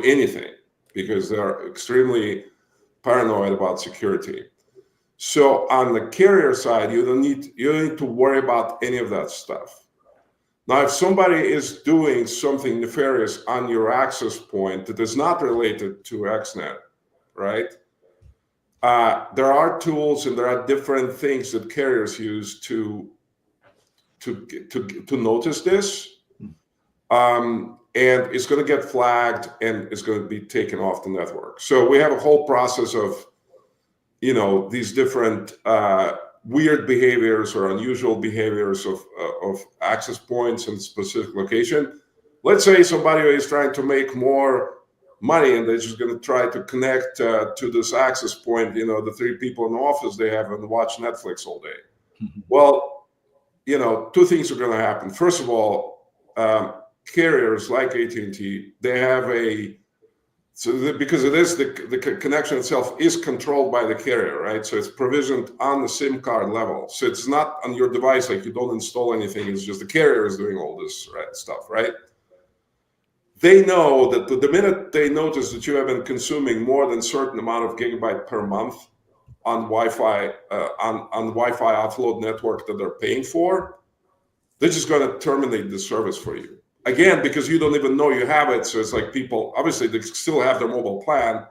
anything, because they're extremely paranoid about security. So on the carrier side, you don't need to worry about any of that stuff. Now, if somebody is doing something nefarious on your access point that is not related to XNet, right? There are tools and there are different things that carriers use to notice this, and it's going to get flagged and it's going to be taken off the network. So we have a whole process of, these different weird behaviors or unusual behaviors of access points in specific location. Let's say somebody is trying to make more money and they're just going to try to connect to this access point, the 3 people in the office they have, and watch Netflix all day. Mm-hmm. Well, 2 things are going to happen. First of all, carriers like AT&T, they have because it is the connection itself is controlled by the carrier, right? So it's provisioned on the SIM card level. So it's not on your device, like you don't install anything. It's just the carrier is doing all this stuff, right? They know that the minute they notice that you have been consuming more than a certain amount of gigabyte per month on Wi-Fi on Wi-Fi offload network that they're paying for, they're just going to terminate the service for you. Again, because you don't even know you have it. So it's like people, obviously they still have their mobile plan,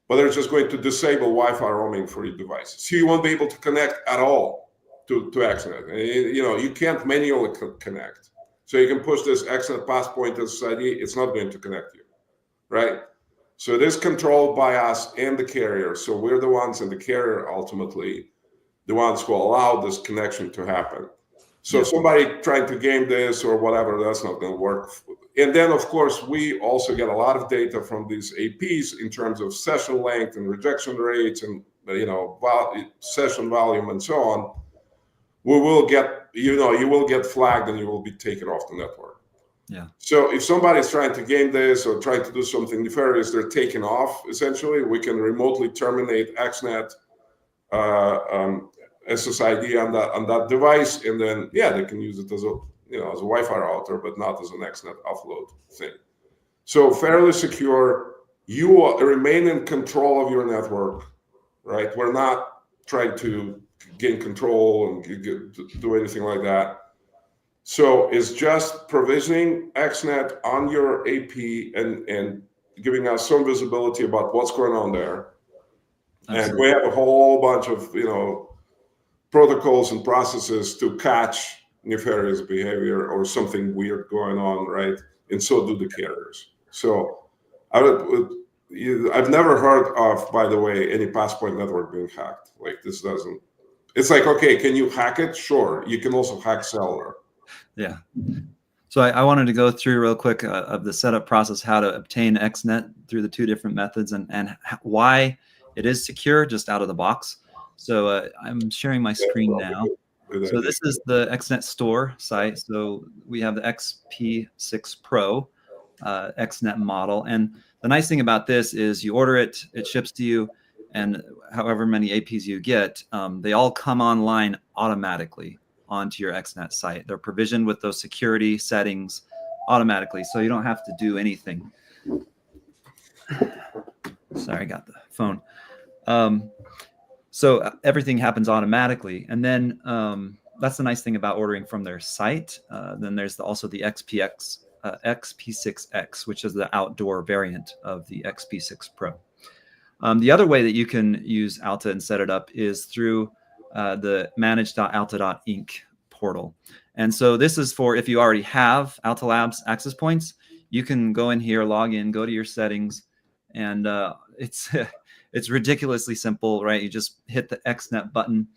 but they're just going to disable Wi-Fi roaming for your device. So you won't be able to connect at all to XNet. You can't manually connect. So you can push this XNet Passpoint SSID, it's not going to connect you, right? So it is controlled by us and the carrier. So we're the ones, and the carrier ultimately, the ones who allow this connection to happen. So somebody trying to game this or whatever, that's not going to work. And then, of course, we also get a lot of data from these APs in terms of session length and rejection rates and, session volume and so on. We will get, you will get flagged and you will be taken off the network. Yeah. So if somebody's trying to game this or trying to do something nefarious, they're taken off. Essentially, we can remotely terminate XNet SSID on that device, and then they can use it as a as a Wi-Fi router, but not as an XNet offload thing. So fairly secure. You remain in control of your network, right? We're not trying to gain control and do anything like that. So it's just provisioning XNet on your AP and giving us some visibility about what's going on there. Absolutely. And we have a whole bunch of protocols and processes to catch nefarious behavior or something weird going on, right? And so do the carriers. So I've never heard of, by the way, any Passpoint network being hacked. Like this doesn't. It's like, okay, can you hack it? Sure. You can also hack cellular. Yeah. So I wanted to go through real quick of the setup process, how to obtain XNet through the 2 different methods, and why it is secure just out of the box. So I'm sharing my screen now. So this is the XNet store site. So we have the XP6 Pro XNet model. And the nice thing about this is you order it, it ships to you, and however many APs you get, they all come online automatically onto your XNet site. They're provisioned with those security settings automatically, so you don't have to do anything. Sorry, I got the phone. So everything happens automatically. And then that's the nice thing about ordering from their site. Then there's also the XP6 XP6X, which is the outdoor variant of the XP6 Pro. The other way that you can use Alta and set it up is through the manage.alta.inc portal. And so this is for if you already have Alta Labs access points, you can go in here, log in, go to your settings, and it's ridiculously simple, right? You just hit the XNet button.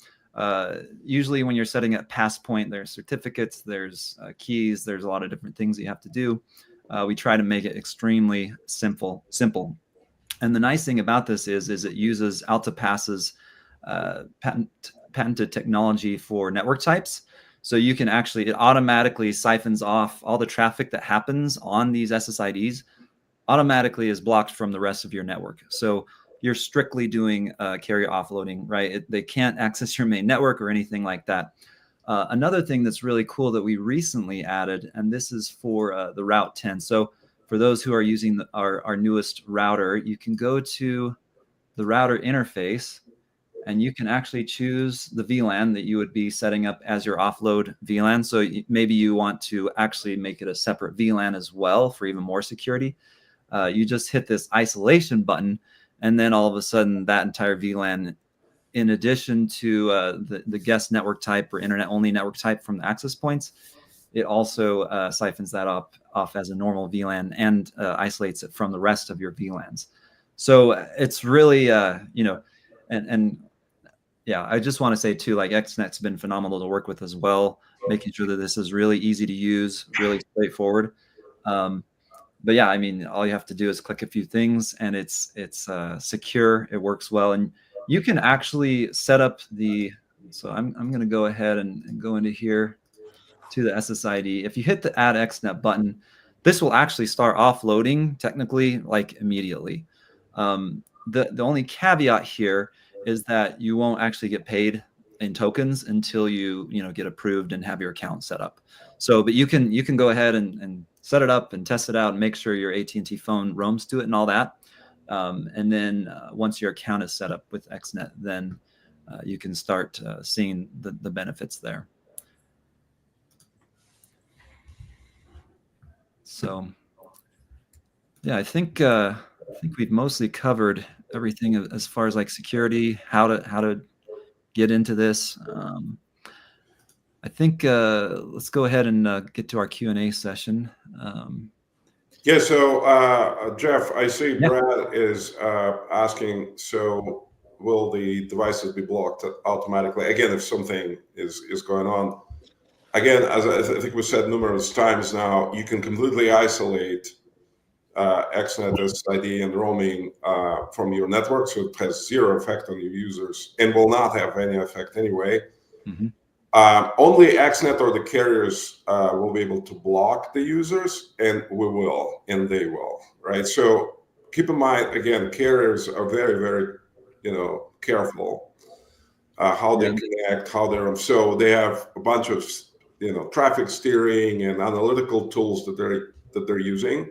Usually when you're setting at pass point, there's certificates, there's keys, there's a lot of different things you have to do. We try to make it extremely simple. And the nice thing about this is it uses AltaPass's patented technology for network types. So you can actually, it automatically siphons off all the traffic that happens on these SSIDs, automatically is blocked from the rest of your network. So you're strictly doing carrier offloading, right? They can't access your main network or anything like that. Another thing that's really cool that we recently added, and this is for the Route 10. So for those who are using our newest router, you can go to the router interface and you can actually choose the VLAN that you would be setting up as your offload VLAN. So maybe you want to actually make it a separate VLAN as well for even more security. You just hit this isolation button, and then all of a sudden that entire VLAN, in addition to the guest network type or internet only network type from the access points, it also siphons that off as a normal VLAN and isolates it from the rest of your VLANs. So it's really, and yeah, I just want to say too, like XNet's been phenomenal to work with as well, making sure that this is really easy to use, really straightforward. But yeah, I mean, all you have to do is click a few things, and it's secure. It works well, and you can actually set up the. So I'm going to go ahead and go into here to the SSID. If you hit the Add XNet button, this will actually start offloading technically like immediately. The only caveat here is that you won't actually get paid in tokens until you get approved and have your account set up. So, but you can go ahead and set it up and test it out and make sure your AT&T phone roams to it and all that. And then once your account is set up with XNet, then you can start seeing the benefits there. So, yeah, I think we've mostly covered everything as far as like security, how to get into this. I think let's go ahead and get to our Q&A session. Yeah, so Jeff, I see Brad is asking, so will the devices be blocked automatically? Again, if something is going on. Again, as I think we said numerous times now, you can completely isolate XNet SSID and roaming from your network, so it has zero effect on your users and will not have any effect anyway. Mm-hmm. Only XNet or the carriers will be able to block the users, and we will, and they will, right? So keep in mind, again, carriers are very, very, careful how they connect, how they're, so they have a bunch of, traffic steering and analytical tools that they're using.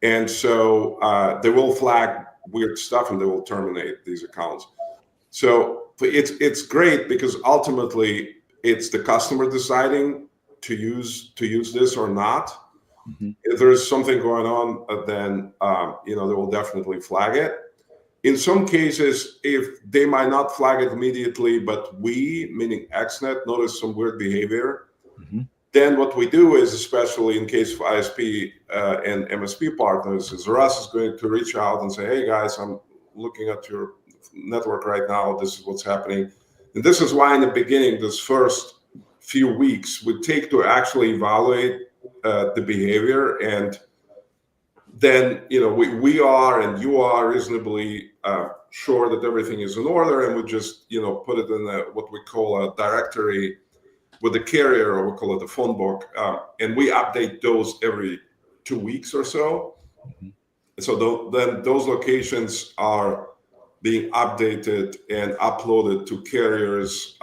And so they will flag weird stuff and they will terminate these accounts. So it's great because ultimately it's the customer deciding to use this or not. Mm-hmm. If there's something going on, then they will definitely flag it. In some cases, if they might not flag it immediately, but we, meaning XNet, notice some weird behavior, mm-hmm. then what we do is, especially in case of ISP and MSP partners, is Russ is going to reach out and say, hey guys, I'm looking at your network right now. This is what's happening. And this is why in the beginning, this first few weeks would take to actually evaluate the behavior. And then, we are and you are reasonably sure that everything is in order, and we just, put it in what we call a directory with the carrier, or we call it the phone book, and we update those every 2 weeks or so. Mm-hmm. So then those locations are being updated and uploaded to carriers'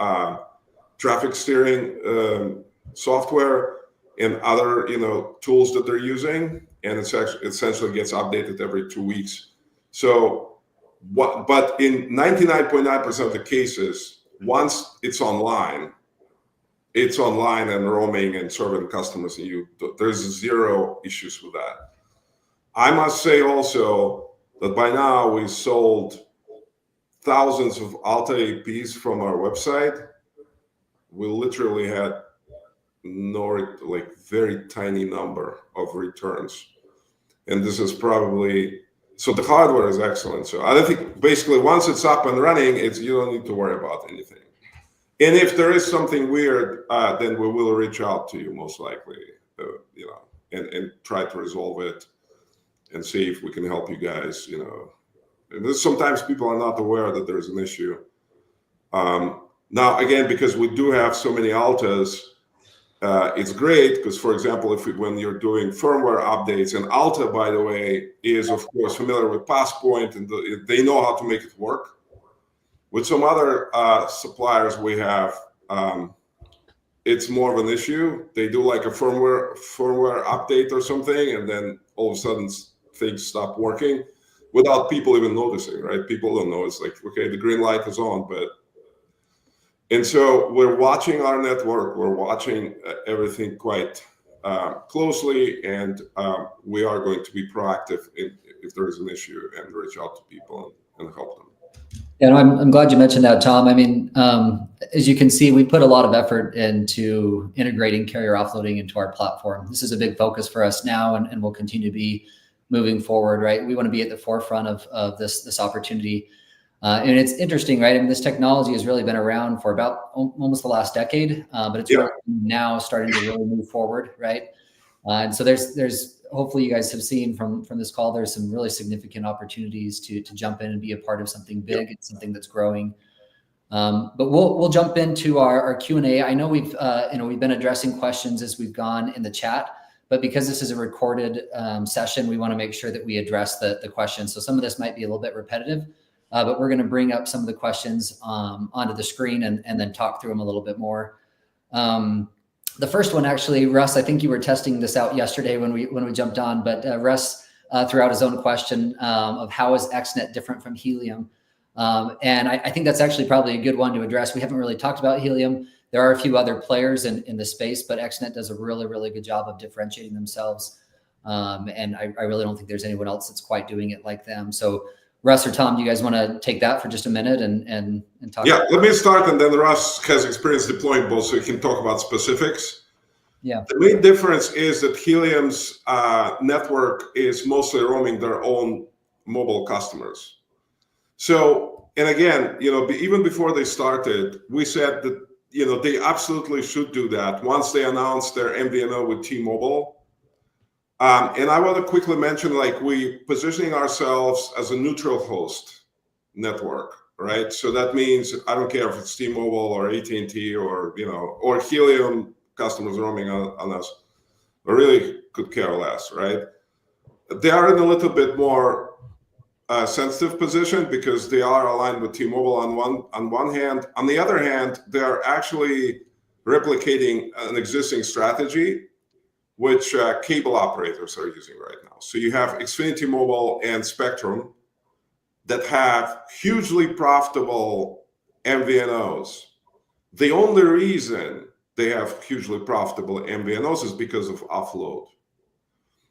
traffic steering software and other tools that they're using, and it's actually essentially gets updated every 2 weeks. So but in 99.9% of the cases, once it's online, it's online and roaming and serving customers, and there's zero issues with that. I must say also that by now we've sold thousands of Alta ISPs from our website. We literally had very tiny number of returns, and this is probably, so the hardware is excellent. So I don't think, basically once it's up and running, you don't need to worry about anything. And if there is something weird, then we will reach out to you most likely, and try to resolve it and see if we can help you guys. And sometimes people are not aware that there's an issue. Now, again, because we do have so many Altas, it's great because, for example, when you're doing firmware updates, and Alta, by the way, is of course familiar with Passpoint, and they know how to make it work. With some other suppliers we have, it's more of an issue. They do like a firmware update or something, and then all of a sudden things stop working without people even noticing, right? People don't know. It's like, okay, the green light is on, and so we're watching our network. We're watching everything quite closely, and we are going to be proactive if there is an issue and reach out to people and help them. Yeah, no, I'm glad you mentioned that, Tom. I mean, as you can see, we put a lot of effort into integrating Carrier Offloading into our platform. This is a big focus for us now, and will continue to be moving forward, right? We want to be at the forefront of this opportunity. And it's interesting, right? I mean, this technology has really been around for about almost the last decade, but it's really now starting to really move forward, right? And so there's hopefully you guys have seen from this call, there's some really significant opportunities to jump in and be a part of something big. It's something that's growing. But we'll jump into our Q&A. I know we've been addressing questions as we've gone in the chat, but because this is a recorded session, we want to make sure that we address the questions. So some of this might be a little bit repetitive, but we're going to bring up some of the questions onto the screen and then talk through them a little bit more. The first one, actually, Russ, I think you were testing this out yesterday when we jumped on, but Russ threw out his own question of how is XNET different from Helium? And I think that's actually probably a good one to address. We haven't really talked about Helium. There are a few other players in the space, but XNET does a really, really good job of differentiating themselves. And I really don't think there's anyone else that's quite doing it like them. So Russ or Tom, do you guys want to take that for just a minute and talk? Yeah, let me start, and then Russ has experience deploying both, so he can talk about specifics. Yeah. The main difference is that Helium's network is mostly roaming their own mobile customers. So, and again, even before they started, we said that they absolutely should do that once they announced their MVNO with T-Mobile. And I want to quickly mention, we positioning ourselves as a neutral host network, right? So that means I don't care if it's T-Mobile or AT&T or Helium customers roaming on us. I really could care less, right? They are in a little bit more sensitive position because they are aligned with T-Mobile on one hand. On the other hand, they are actually replicating an existing strategy which cable operators are using right now. So you have Xfinity Mobile and Spectrum that have hugely profitable MVNOs. The only reason they have hugely profitable MVNOs is because of offload.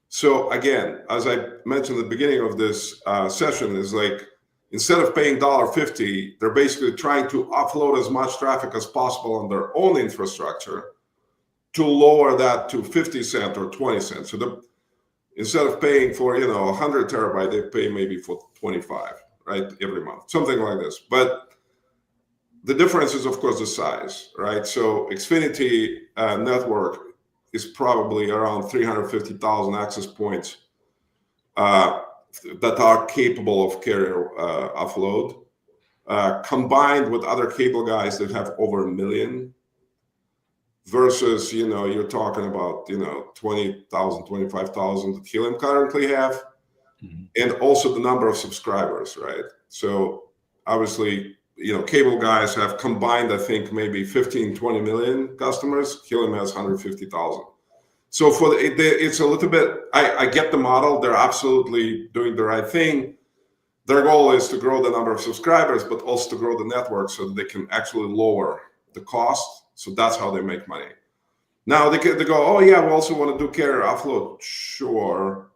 So again, as I mentioned at the beginning of this session, is instead of paying $1.50, they're basically trying to offload as much traffic as possible on their own infrastructure to lower that to 50 cents or 20 cents. So instead of paying for 100 terabyte, they pay maybe for 25, right, every month, something like this. But the difference is, of course, the size, right? So Xfinity network is probably around 350,000 access points that are capable of carrier offload, combined with other cable guys that have over 1 million. Versus, you're talking about, 20,000, 25,000 that Helium currently have, and also the number of subscribers, right? So obviously, cable guys have combined, I think, maybe 15, 20 million customers. Helium has 150,000. So it's a little bit, I get the model. They're absolutely doing the right thing. Their goal is to grow the number of subscribers, but also to grow the network so that they can actually lower the cost So that's how they make money. Now they go, oh yeah, we also want to do carrier offload. Sure.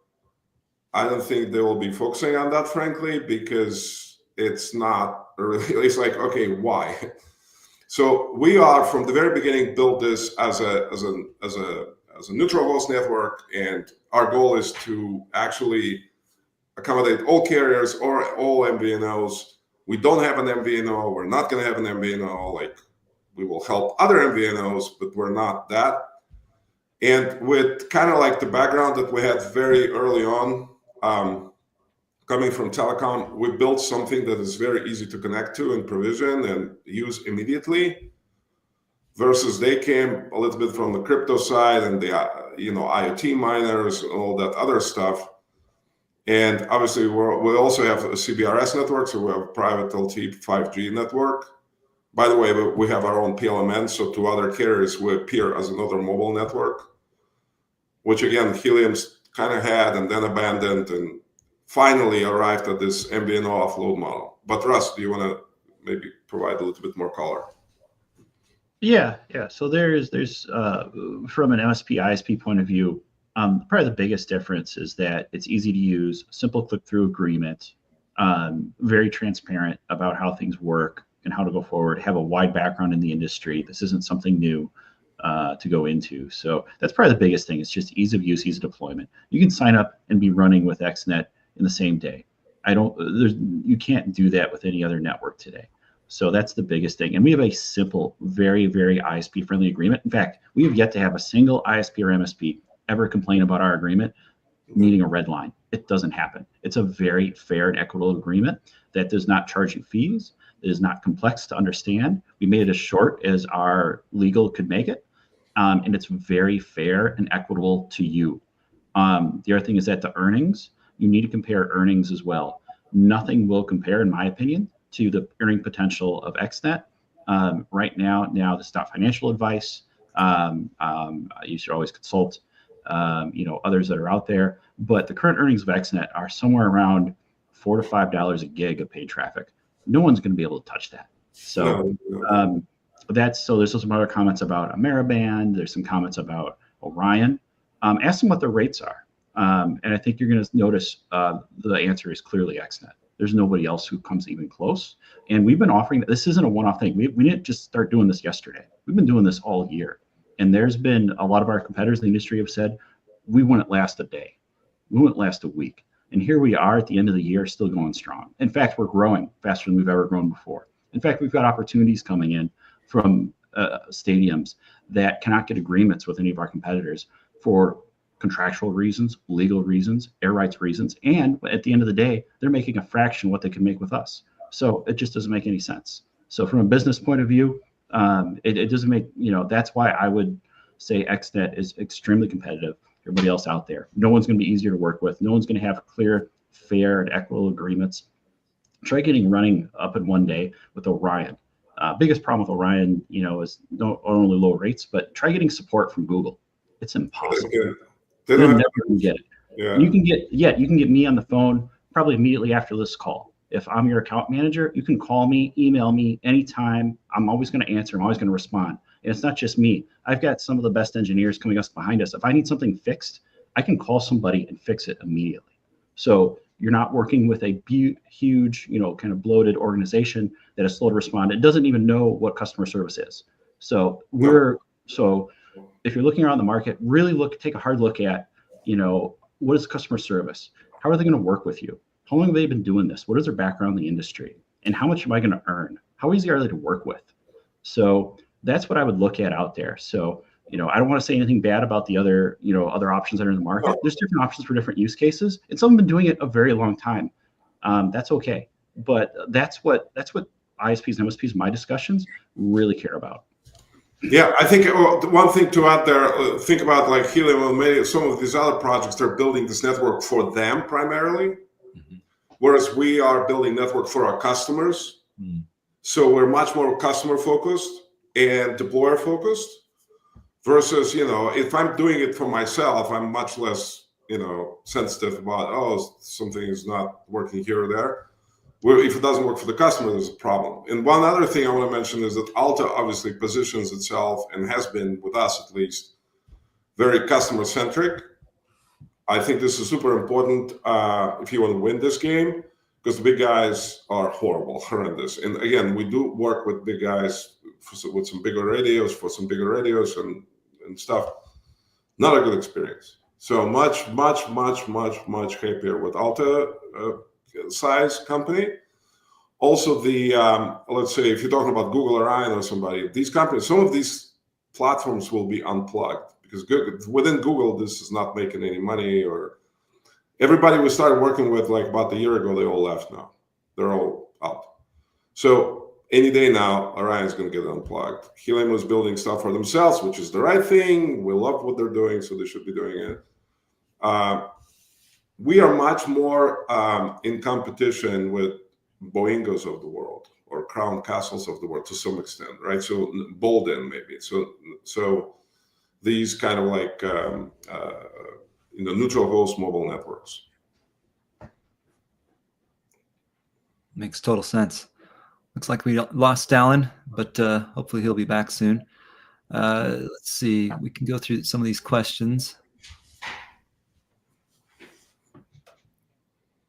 I don't think they will be focusing on that, frankly, because it's not really, it's like, okay, why? So we are from the very beginning built this as a neutral host network, and our goal is to actually accommodate all carriers or all MVNOs. We don't have an MVNO. We're not going to have an MVNO. Like, we will help other MVNOs, but we're not that. And with kind of like the background that we had very early on, coming from telecom, we built something that is very easy to connect to and provision and use immediately, versus they came a little bit from the crypto side and the IoT miners and all that other stuff. And obviously we also have a CBRS network, so we have a private LTE 5G network. By the way, we have our own PLMN, so to other carriers we appear as another mobile network, which again Helium's kind of had and then abandoned and finally arrived at this MVNO offload model. But Russ, do you want to maybe provide a little bit more color? Yeah. So there's from an MSP ISP point of view, probably the biggest difference is that it's easy to use, simple click-through agreement, very transparent about how things work and how to go forward, have a wide background in the industry. This isn't something new to go into. So that's probably the biggest thing. It's just ease of use, ease of deployment. You can sign up and be running with XNet in the same day. You can't do that with any other network today. So that's the biggest thing. And we have a simple, very, very ISP friendly agreement. In fact, we have yet to have a single ISP or MSP ever complain about our agreement needing a red line. It doesn't happen. It's a very fair and equitable agreement that does not charge you fees. It is not complex to understand. We made it as short as our legal could make it. And it's very fair and equitable to you. The other thing is that the earnings, you need to compare earnings as well. Nothing will compare, in my opinion, to the earning potential of XNet. Right now, this is not financial advice. You should always consult others that are out there. But the current earnings of XNet are somewhere around $4 to $5 a gig of paid traffic. No one's going to be able to touch that. So there's also some other comments about Ameriband. There's some comments about Orion. Ask them what their rates are. And I think you're going to notice the answer is clearly XNet. There's nobody else who comes even close. And we've been offering that. This isn't a one-off thing. We didn't just start doing this yesterday. We've been doing this all year. And there's been a lot of our competitors in the industry have said, we wouldn't last a day. We wouldn't last a week. And here we are at the end of the year, still going strong. In fact, we're growing faster than we've ever grown before. In fact, we've got opportunities coming in from stadiums that cannot get agreements with any of our competitors for contractual reasons, legal reasons, air rights reasons. And at the end of the day, they're making a fraction of what they can make with us. So it just doesn't make any sense. So from a business point of view, it doesn't make, that's why I would say XNet is extremely competitive. Everybody else out there, no one's going to be easier to work with. No one's going to have clear, fair, and equitable agreements. Try getting running up in one day with Orion. Biggest problem with Orion, is not only low rates, but try getting support from Google. It's impossible. You're never going to get it. Yeah. You can get me on the phone probably immediately after this call. If I'm your account manager, you can call me, email me anytime. I'm always going to answer. I'm always going to respond. And it's not just me. I've got some of the best engineers coming us behind us. If I need something fixed, I can call somebody and fix it immediately. So you're not working with a huge, kind of bloated organization that is slow to respond. It doesn't even know what customer service is. So if you're looking around the market, really take a hard look at, what is customer service? How are they going to work with you? How long have they been doing this? What is their background in the industry? And how much am I going to earn? How easy are they to work with? So that's what I would look at out there. So, I don't want to say anything bad about the other, other options that are in the market. There's different options for different use cases. And some have been doing it a very long time. That's okay. But that's what ISPs and MSPs, my discussions, really care about. Yeah, I think one thing to add there, think about like Helium and maybe some of these other projects, they're building this network for them primarily, whereas we are building network for our customers. So we're much more customer focused and deployer focused versus, if I'm doing it for myself, I'm much less, sensitive about, something is not working here or there. if it doesn't work for the customer, there's a problem. And one other thing I want to mention is that Alta obviously positions itself, and has been with us at least, very customer-centric. I think this is super important if you want to win this game, because the big guys are horrendous. And again, we do work with big guys with some bigger radios, and stuff. Not a good experience. So much happier with Alta size company. Also, let's say if you're talking about Google or Orion or somebody, these companies, some of these platforms will be unplugged because within Google, this is not making any money. Or everybody we started working with like about a year ago, they all left now. They're all out. So any day now, Orion's going to get unplugged. Helium is building stuff for themselves, which is the right thing. We love what they're doing, so they should be doing it. We are much more in competition with Boingos of the world or Crown Castles of the world to some extent, right? So Bolden maybe. So these kind of like neutral host mobile networks. Makes total sense. Looks like we lost Alan, but hopefully he'll be back soon. Let's see. We can go through some of these questions.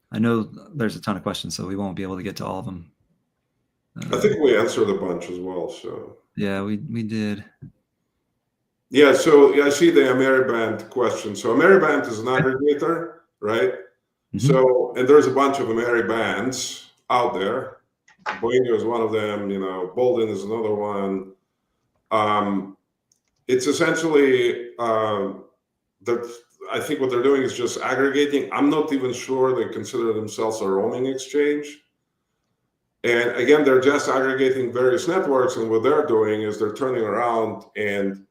I know there's a ton of questions, so we won't be able to get to all of them. I think we answered a bunch as well. So yeah, we did. Yeah, so I see the Ameriband question. So Ameriband is an aggregator, right? Mm-hmm. So, and there's a bunch of Ameribands out there. Boingo is one of them, Bolden is another one. It's essentially I think what they're doing is just aggregating. I'm not even sure they consider themselves a roaming exchange. And again, they're just aggregating various networks, and what they're doing is they're turning around and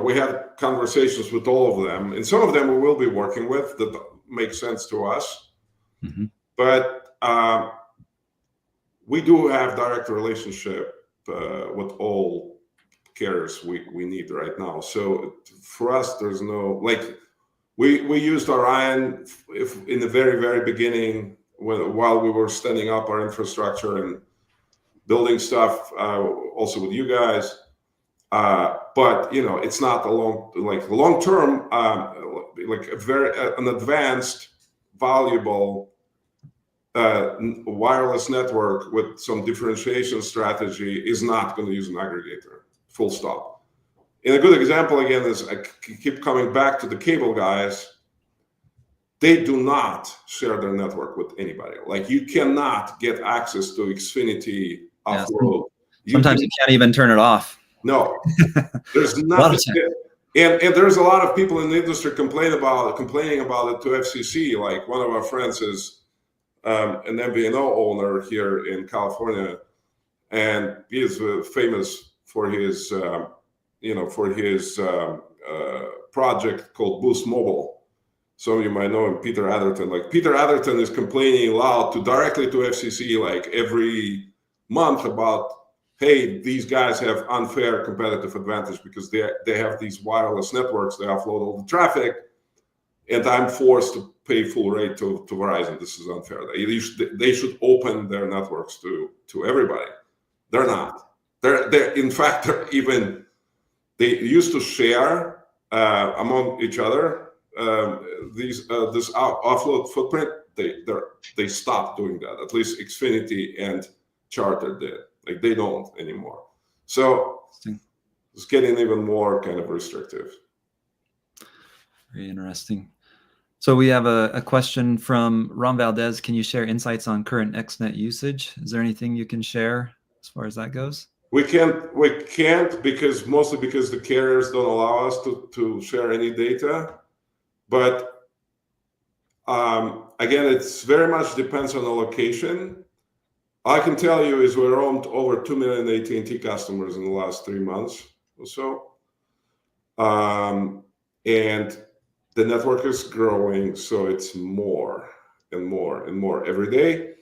we had conversations with all of them, and some of them we will be working with that make sense to us. Mm-hmm. But we do have direct relationship with all carriers we need right now. So for us, there's no, we used Orion in the very, very beginning while we were standing up our infrastructure and building stuff, also with you guys. But it's not a long term, an advanced, valuable wireless network with some differentiation strategy is not going to use an aggregator. Full stop. And a good example again is I keep coming back to the cable guys. They do not share their network with anybody. You cannot get access to Xfinity offload. Sometimes you can't even turn it off. No, there's nothing. And there's a lot of people in the industry complaining about it to FCC. Like one of our friends is an MVNO owner here in California, and he is famous for his project called Boost Mobile. Some of you might know him, Peter Atherton. Peter Atherton is complaining loud directly to FCC every month about, hey, these guys have unfair competitive advantage because they have these wireless networks, they offload all the traffic, and I'm forced to pay full rate to Verizon. This is unfair. They should open their networks to everybody. They're not. In fact, they used to share among each other this offload footprint. They stopped doing that. At least Xfinity and Charter did. They don't anymore. So it's getting even more kind of restrictive. Very interesting. So we have a question from Ron Valdez. Can you share insights on current XNet usage? Is there anything you can share as far as that goes? We can't mostly because the carriers don't allow us to share any data. But again, it's very much depends on the location. All I can tell you is we roamed over 2 million AT&T customers in the last 3 months or so. And the network is growing, so it's more and more and more every day.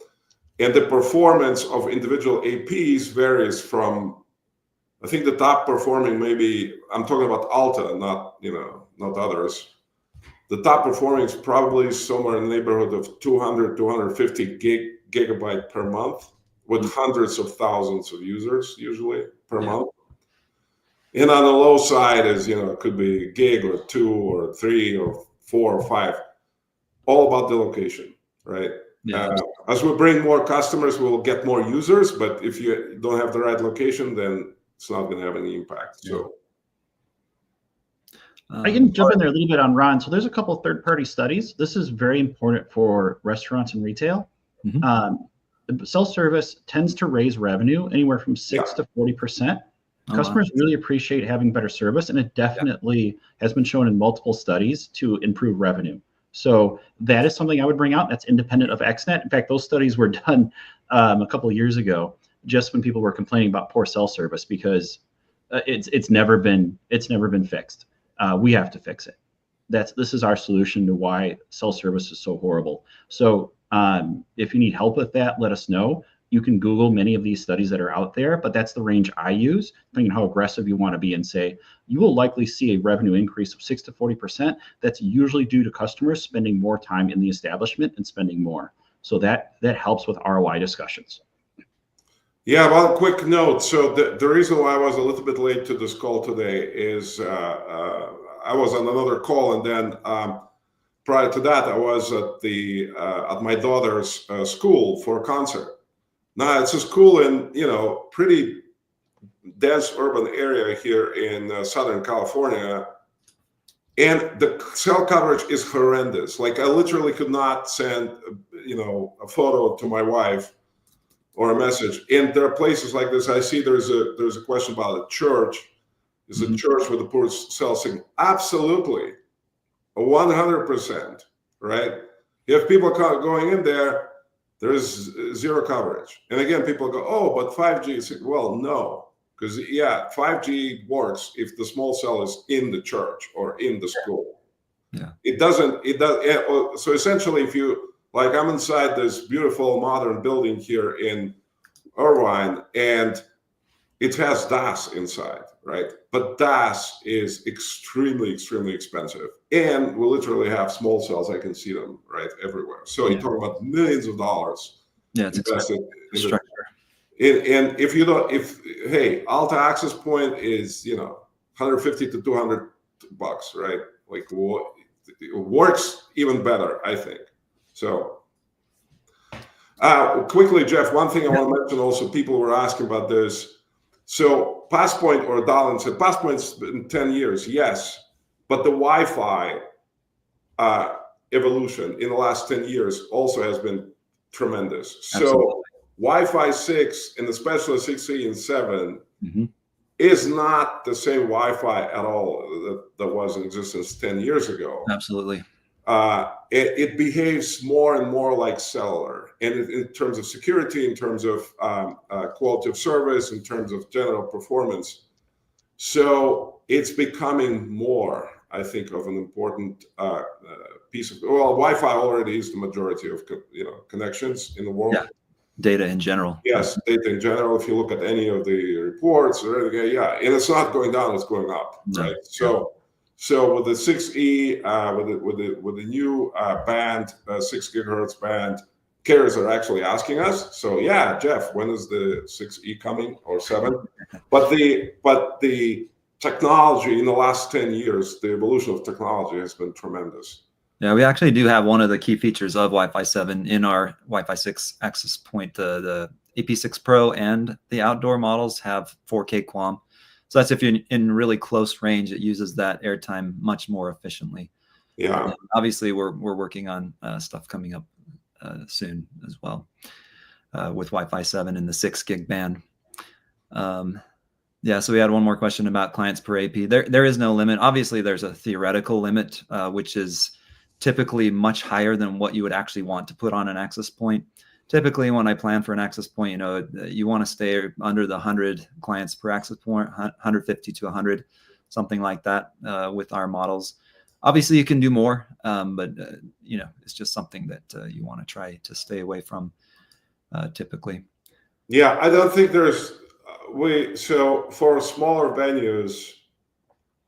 And the performance of individual APs varies from, I think the top performing maybe, I'm talking about Alta, not others. The top performing is probably somewhere in the neighborhood of 200, 250 gigabyte per month with hundreds of thousands of users usually per month. And on the low side is, it could be a gig or 2 or 3 or 4 or 5, all about the location, right? Yeah. As we bring more customers, we'll get more users, but if you don't have the right location, then it's not going to have any impact. So I can jump in there a little bit on Ron. So there's a couple of third-party studies. This is very important for restaurants and retail. Self-service tends to raise revenue anywhere from 6 to 40%. Customers really appreciate having better service, and it definitely has been shown in multiple studies to improve revenue. So that is something I would bring out. That's independent of XNET. In fact, those studies were done a couple of years ago, just when people were complaining about poor cell service, because it's never been fixed. We have to fix it. This is our solution to why cell service is so horrible. So if you need help with that, let us know. You can Google many of these studies that are out there, but that's the range I use, depending on how aggressive you want to be, and say you will likely see a revenue increase of 6 to 40%. That's usually due to customers spending more time in the establishment and spending more. So that helps with ROI discussions. Yeah, well, quick note. So the reason why I was a little bit late to this call today is I was on another call, and then prior to that, I was at my daughter's school for a concert. Now, it's a school in, pretty dense urban area here in Southern California. And the cell coverage is horrendous. Like, I literally could not send, a photo to my wife or a message. And there are places like this. I see there's a question about a church. Is a church with a poor cell signal? Absolutely. 100%, right? If people going in there, there's zero coverage. And again, people go, oh, but 5G, well, no, because 5G works if the small cell is in the church or in the school. Yeah. It does. So essentially, if you, like, I'm inside this beautiful modern building here in Orion, and it has DAS inside, right? But DAS is extremely, extremely expensive. And we literally have small cells. I can see them right everywhere. So you're talking about millions of dollars. Yeah, it's invested in structure. And if you don't, hey, Alta access point is, 150 to 200 bucks, right? Like, it works even better, I think. So quickly, Jeff, one thing I want to mention also, people were asking about this. So Passpoint, or Dallin said, Passpoint's been 10 years, yes, but the Wi-Fi evolution in the last 10 years also has been tremendous. Absolutely. So Wi-Fi 6, and especially 6E and 7, is not the same Wi-Fi at all that was in existence 10 years ago. Absolutely. It behaves more and more like cellular, and in terms of security, in terms of quality of service, in terms of general performance. So it's becoming more, I think, of an important piece of, Wi-Fi already is the majority of connections in the world. Yeah. Data in general. Yes, data in general. If you look at any of the reports, and it's not going down; it's going up, right? So with the 6E, with the new band, 6 gigahertz band, carriers are actually asking us. So Jeff, when is the 6E coming, or 7? But the technology in the last 10 years, the evolution of technology has been tremendous. Yeah, we actually do have one of the key features of Wi-Fi 7 in our Wi-Fi 6 access point. The AP6 Pro and the outdoor models have 4K QAM. So that's if you're in really close range, it uses that airtime much more efficiently. Yeah. Obviously, we're working on stuff coming up soon as well with Wi-Fi 7 in the 6 gig band. So we had one more question about clients per AP. There is no limit. Obviously, there's a theoretical limit, which is typically much higher than what you would actually want to put on an access point. Typically, when I plan for an access point, you want to stay under the 100 clients per access point, 150 to 100, something like that with our models. Obviously, you can do more, but it's just something that you want to try to stay away from typically. Yeah, I don't think there's so for smaller venues,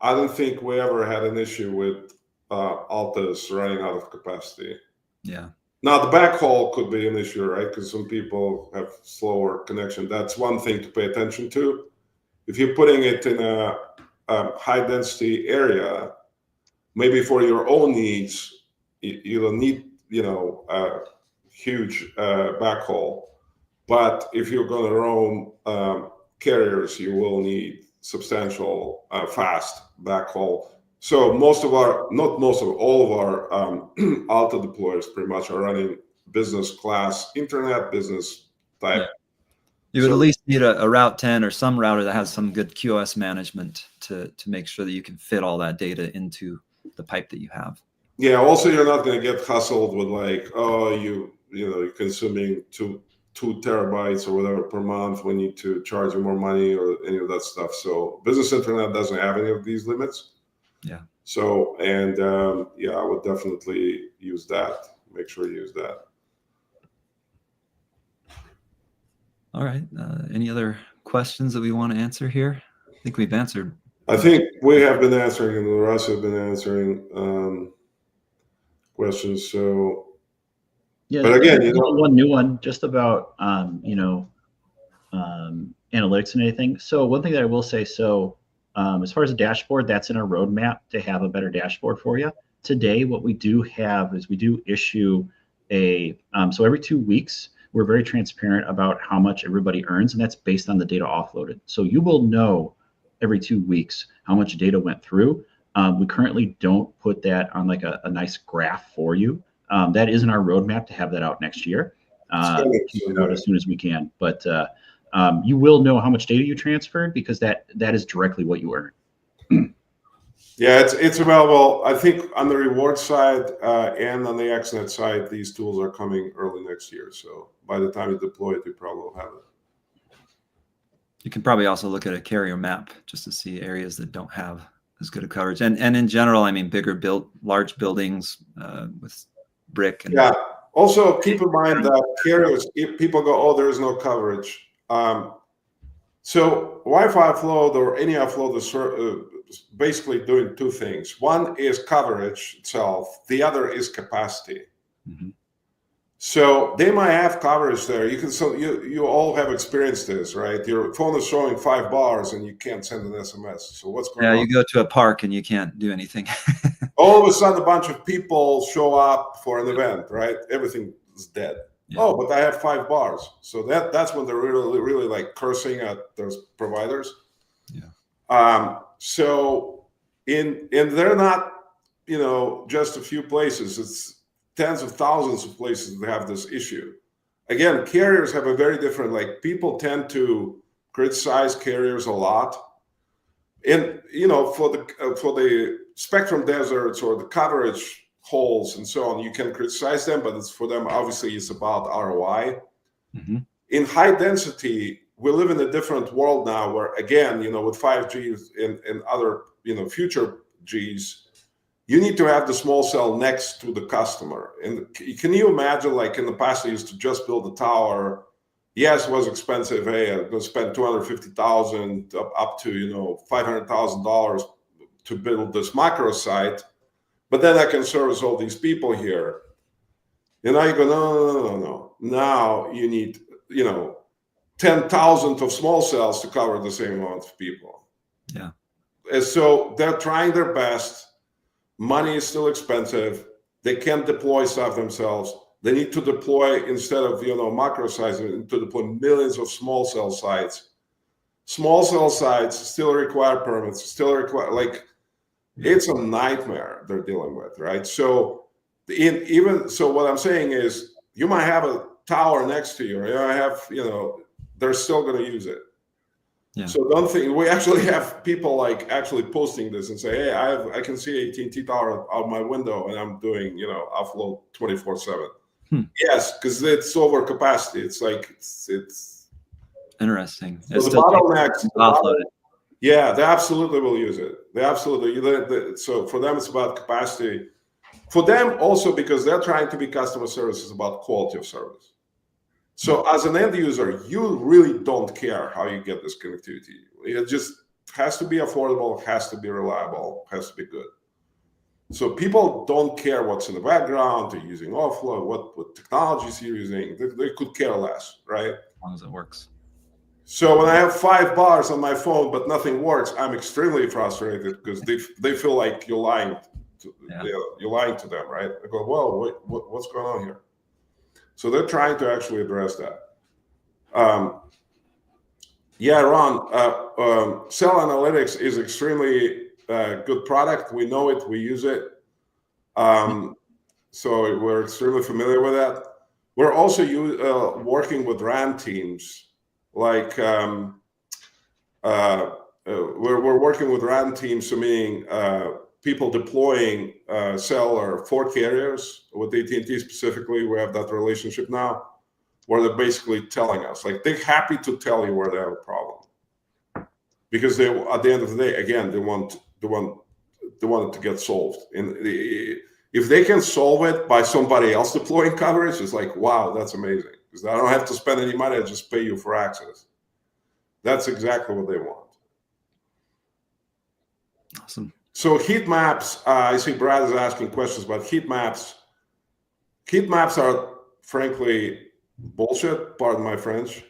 I don't think we ever had an issue with Altas running out of capacity. Yeah. Now the backhaul could be an issue, right? Because some people have slower connection. That's one thing to pay attention to. If you're putting it in a high density area, maybe for your own needs, you don't need, a huge backhaul. But if you're going to roam carriers, you will need substantial fast backhaul. So all of our Alta deployers pretty much are running business class internet, business type. Yeah. You would at least need a Route 10 or some router that has some good QoS management to make sure that you can fit all that data into the pipe that you have. Yeah. Also, you're not going to get hustled with like, oh, you're consuming two terabytes or whatever per month. We need to charge you more money or any of that stuff. So business internet doesn't have any of these limits. Yeah. So, and I would definitely use that. Make sure you use that. All right. Any other questions that we want to answer here? I think we've answered. I think we have been answering, and the rest have been answering questions. So, yeah. But again, one new one just about analytics and anything. So one thing that I will say, as far as a dashboard, that's in our roadmap to have a better dashboard for you. Today, what we do have is we do issue so every 2 weeks, we're very transparent about how much everybody earns, and that's based on the data offloaded. So you will know every 2 weeks how much data went through. We currently don't put that on like a nice graph for you. That is in our roadmap to have that out next year. Keep it out as soon as we can. But you will know how much data you transferred because that is directly what you earn. Yeah, it's available. I think on the reward side and on the XNET side, these tools are coming early next year. So by the time you deploy it, you probably will have it. You can probably also look at a carrier map just to see areas that don't have as good a coverage. And in general, I mean, large buildings with brick. And yeah. Also, keep in mind that carriers, if people go, oh, there is no coverage. So Wi-Fi offload or any offload is basically doing two things. One is coverage itself. The other is capacity. Mm-hmm. So they might have coverage there. You all have experienced this, right? Your phone is showing 5 bars and you can't send an SMS. So what's going on? Yeah, you go to a park and you can't do anything. All of a sudden, a bunch of people show up for an event, right? Everything is dead. Yeah. Oh, but I have 5 bars. So that's when they're really like cursing at those providers. Yeah. So and they're not, just a few places. It's tens of thousands of places that have this issue. Again, carriers have a very different, like people tend to criticize carriers a lot. And, for the spectrum deserts or the coverage holes and so on, you can criticize them, but it's for them, obviously, it's about ROI. Mm-hmm. In high density, we live in a different world now where, again, with 5G and other, future Gs, you need to have the small cell next to the customer. And can you imagine, like in the past, they used to just build a tower. Yes, it was expensive. Hey, I'm going to spend $250,000 up to, $500,000 to build this macro site. But then I can service all these people here. And now you go, no. Now you need, 10,000 of small cells to cover the same amount of people. Yeah. And so they're trying their best. Money is still expensive. They can't deploy stuff themselves. They need to deploy, instead of, macro sites, to deploy millions of small cell sites. Small cell sites still require permits, it's a nightmare they're dealing with, right? So what I'm saying is you might have a tower next to you, or they're still going to use it. Yeah. So don't think, we actually have people like actually posting this and say, hey, I can see AT&T tower out my window and I'm doing, offload 24/7. Yes, because it's over capacity. It's like, it's interesting. So the bottleneck, yeah, they absolutely will use it. They absolutely, so for them, it's about capacity. For them also, because they're trying to be customer service, is about quality of service. So as an end user, you really don't care how you get this connectivity. It just has to be affordable, has to be reliable, has to be good. So people don't care what's in the background. They're using offload, what technologies you're using. They could care less, right? As long as it works. So when I have 5 bars on my phone but nothing works, I'm extremely frustrated because they feel like you're lying. You're lying to them, right? I go, well, what's going on here? So they're trying to actually address that. Yeah, Ron, Cell Analytics is extremely good product. We know it, we use it. So we're extremely familiar with that. We're also working with RAN teams. Like we're working with RAN teams, so meaning people deploying cell or 4 carriers with AT&T specifically. We have that relationship now, where they're basically telling us, like, they're happy to tell you where they have a problem, because they, at the end of the day, again, they want it to get solved. And if they can solve it by somebody else deploying coverage, it's like, wow, that's amazing, because I don't have to spend any money. I just pay you for access. That's exactly what they want. Awesome. So heat maps, I see Brad is asking questions about heat maps. Heat maps are, frankly, bullshit, pardon my French.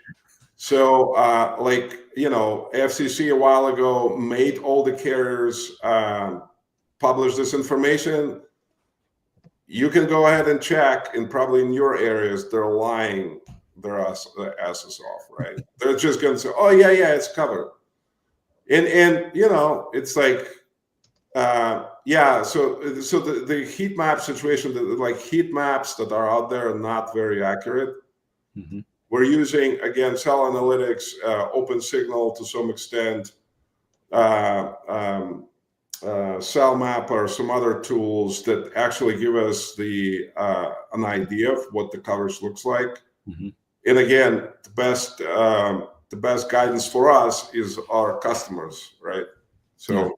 So like, FCC a while ago made all the carriers publish this information. You can go ahead and check, and probably in your areas, they're lying their asses off, right? They're just going to say, oh, yeah, it's covered. And it's like, yeah, so the heat map situation, like heat maps that are out there are not very accurate. Mm-hmm. We're using, again, Cell Analytics, Open Signal to some extent, Cell Map, or some other tools that actually give us an idea of what the coverage looks like. Mm-hmm. And again, the best guidance for us is our customers, right? So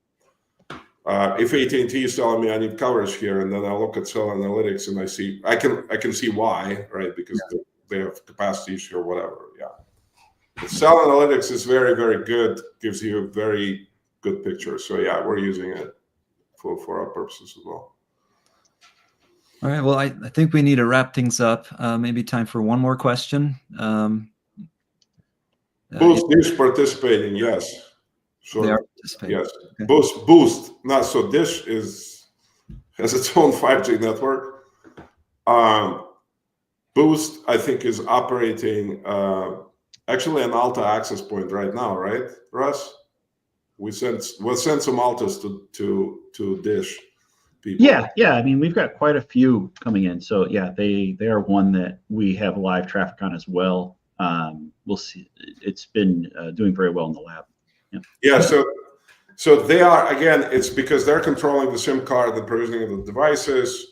if AT&T is telling me I need coverage here, and then I look at Cell Analytics and I can see why, right? Because they have capacity issue or whatever. Yeah. But Cell Analytics is very, very good. Gives you a very good picture. So yeah, we're using it for our purposes as well. All right. Well, I think we need to wrap things up. Maybe time for one more question. Boost Dish participating, yes. So they are participating. Yes. Okay. Boost. Not so Dish has its own 5G network. Boost, I think, is operating actually an Alta access point right now, right, Russ? We'll send some Altas to Dish people. Yeah. I mean, we've got quite a few coming in. So yeah, they are one that we have live traffic on as well. We'll see. It's been doing very well in the lab. Yeah. So they are, again, it's because they're controlling the SIM card, the provisioning of the devices.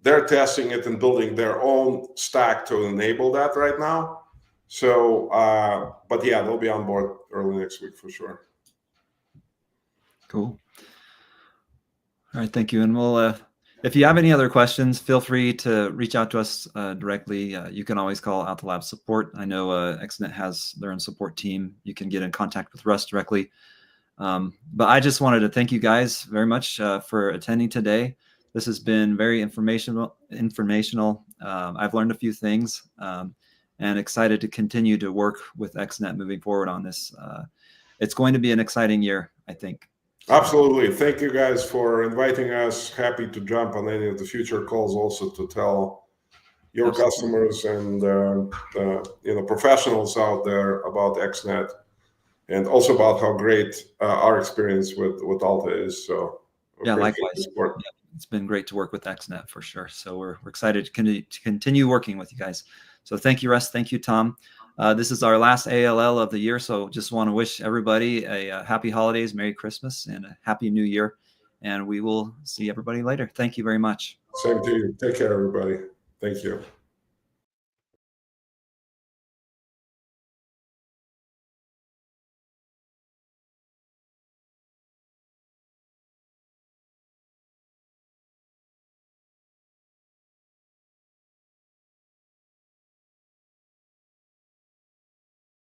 They're testing it and building their own stack to enable that right now. So, but yeah, they'll be on board early next week for sure. Cool. All right, thank you. And we'll, if you have any other questions, feel free to reach out to us directly. You can always call Alta Labs support. I know XNET has their own support team. You can get in contact with Russ directly. But I just wanted to thank you guys very much for attending today. This has been very informational. I've learned a few things and excited to continue to work with XNET moving forward on this. It's going to be an exciting year, I think. Absolutely. Thank you guys for inviting us. Happy to jump on any of the future calls also to tell your customers and professionals out there about XNET, and also about how great our experience with Alta is. So yeah, likewise. Yeah, it's been great to work with XNET for sure. So we're excited to continue working with you guys. So thank you, Russ. Thank you, Tom. This is our last ALL of the year, so just want to wish everybody a happy holidays, Merry Christmas, and a Happy New Year. And we will see everybody later. Thank you very much. Same to you. Take care, everybody. Thank you.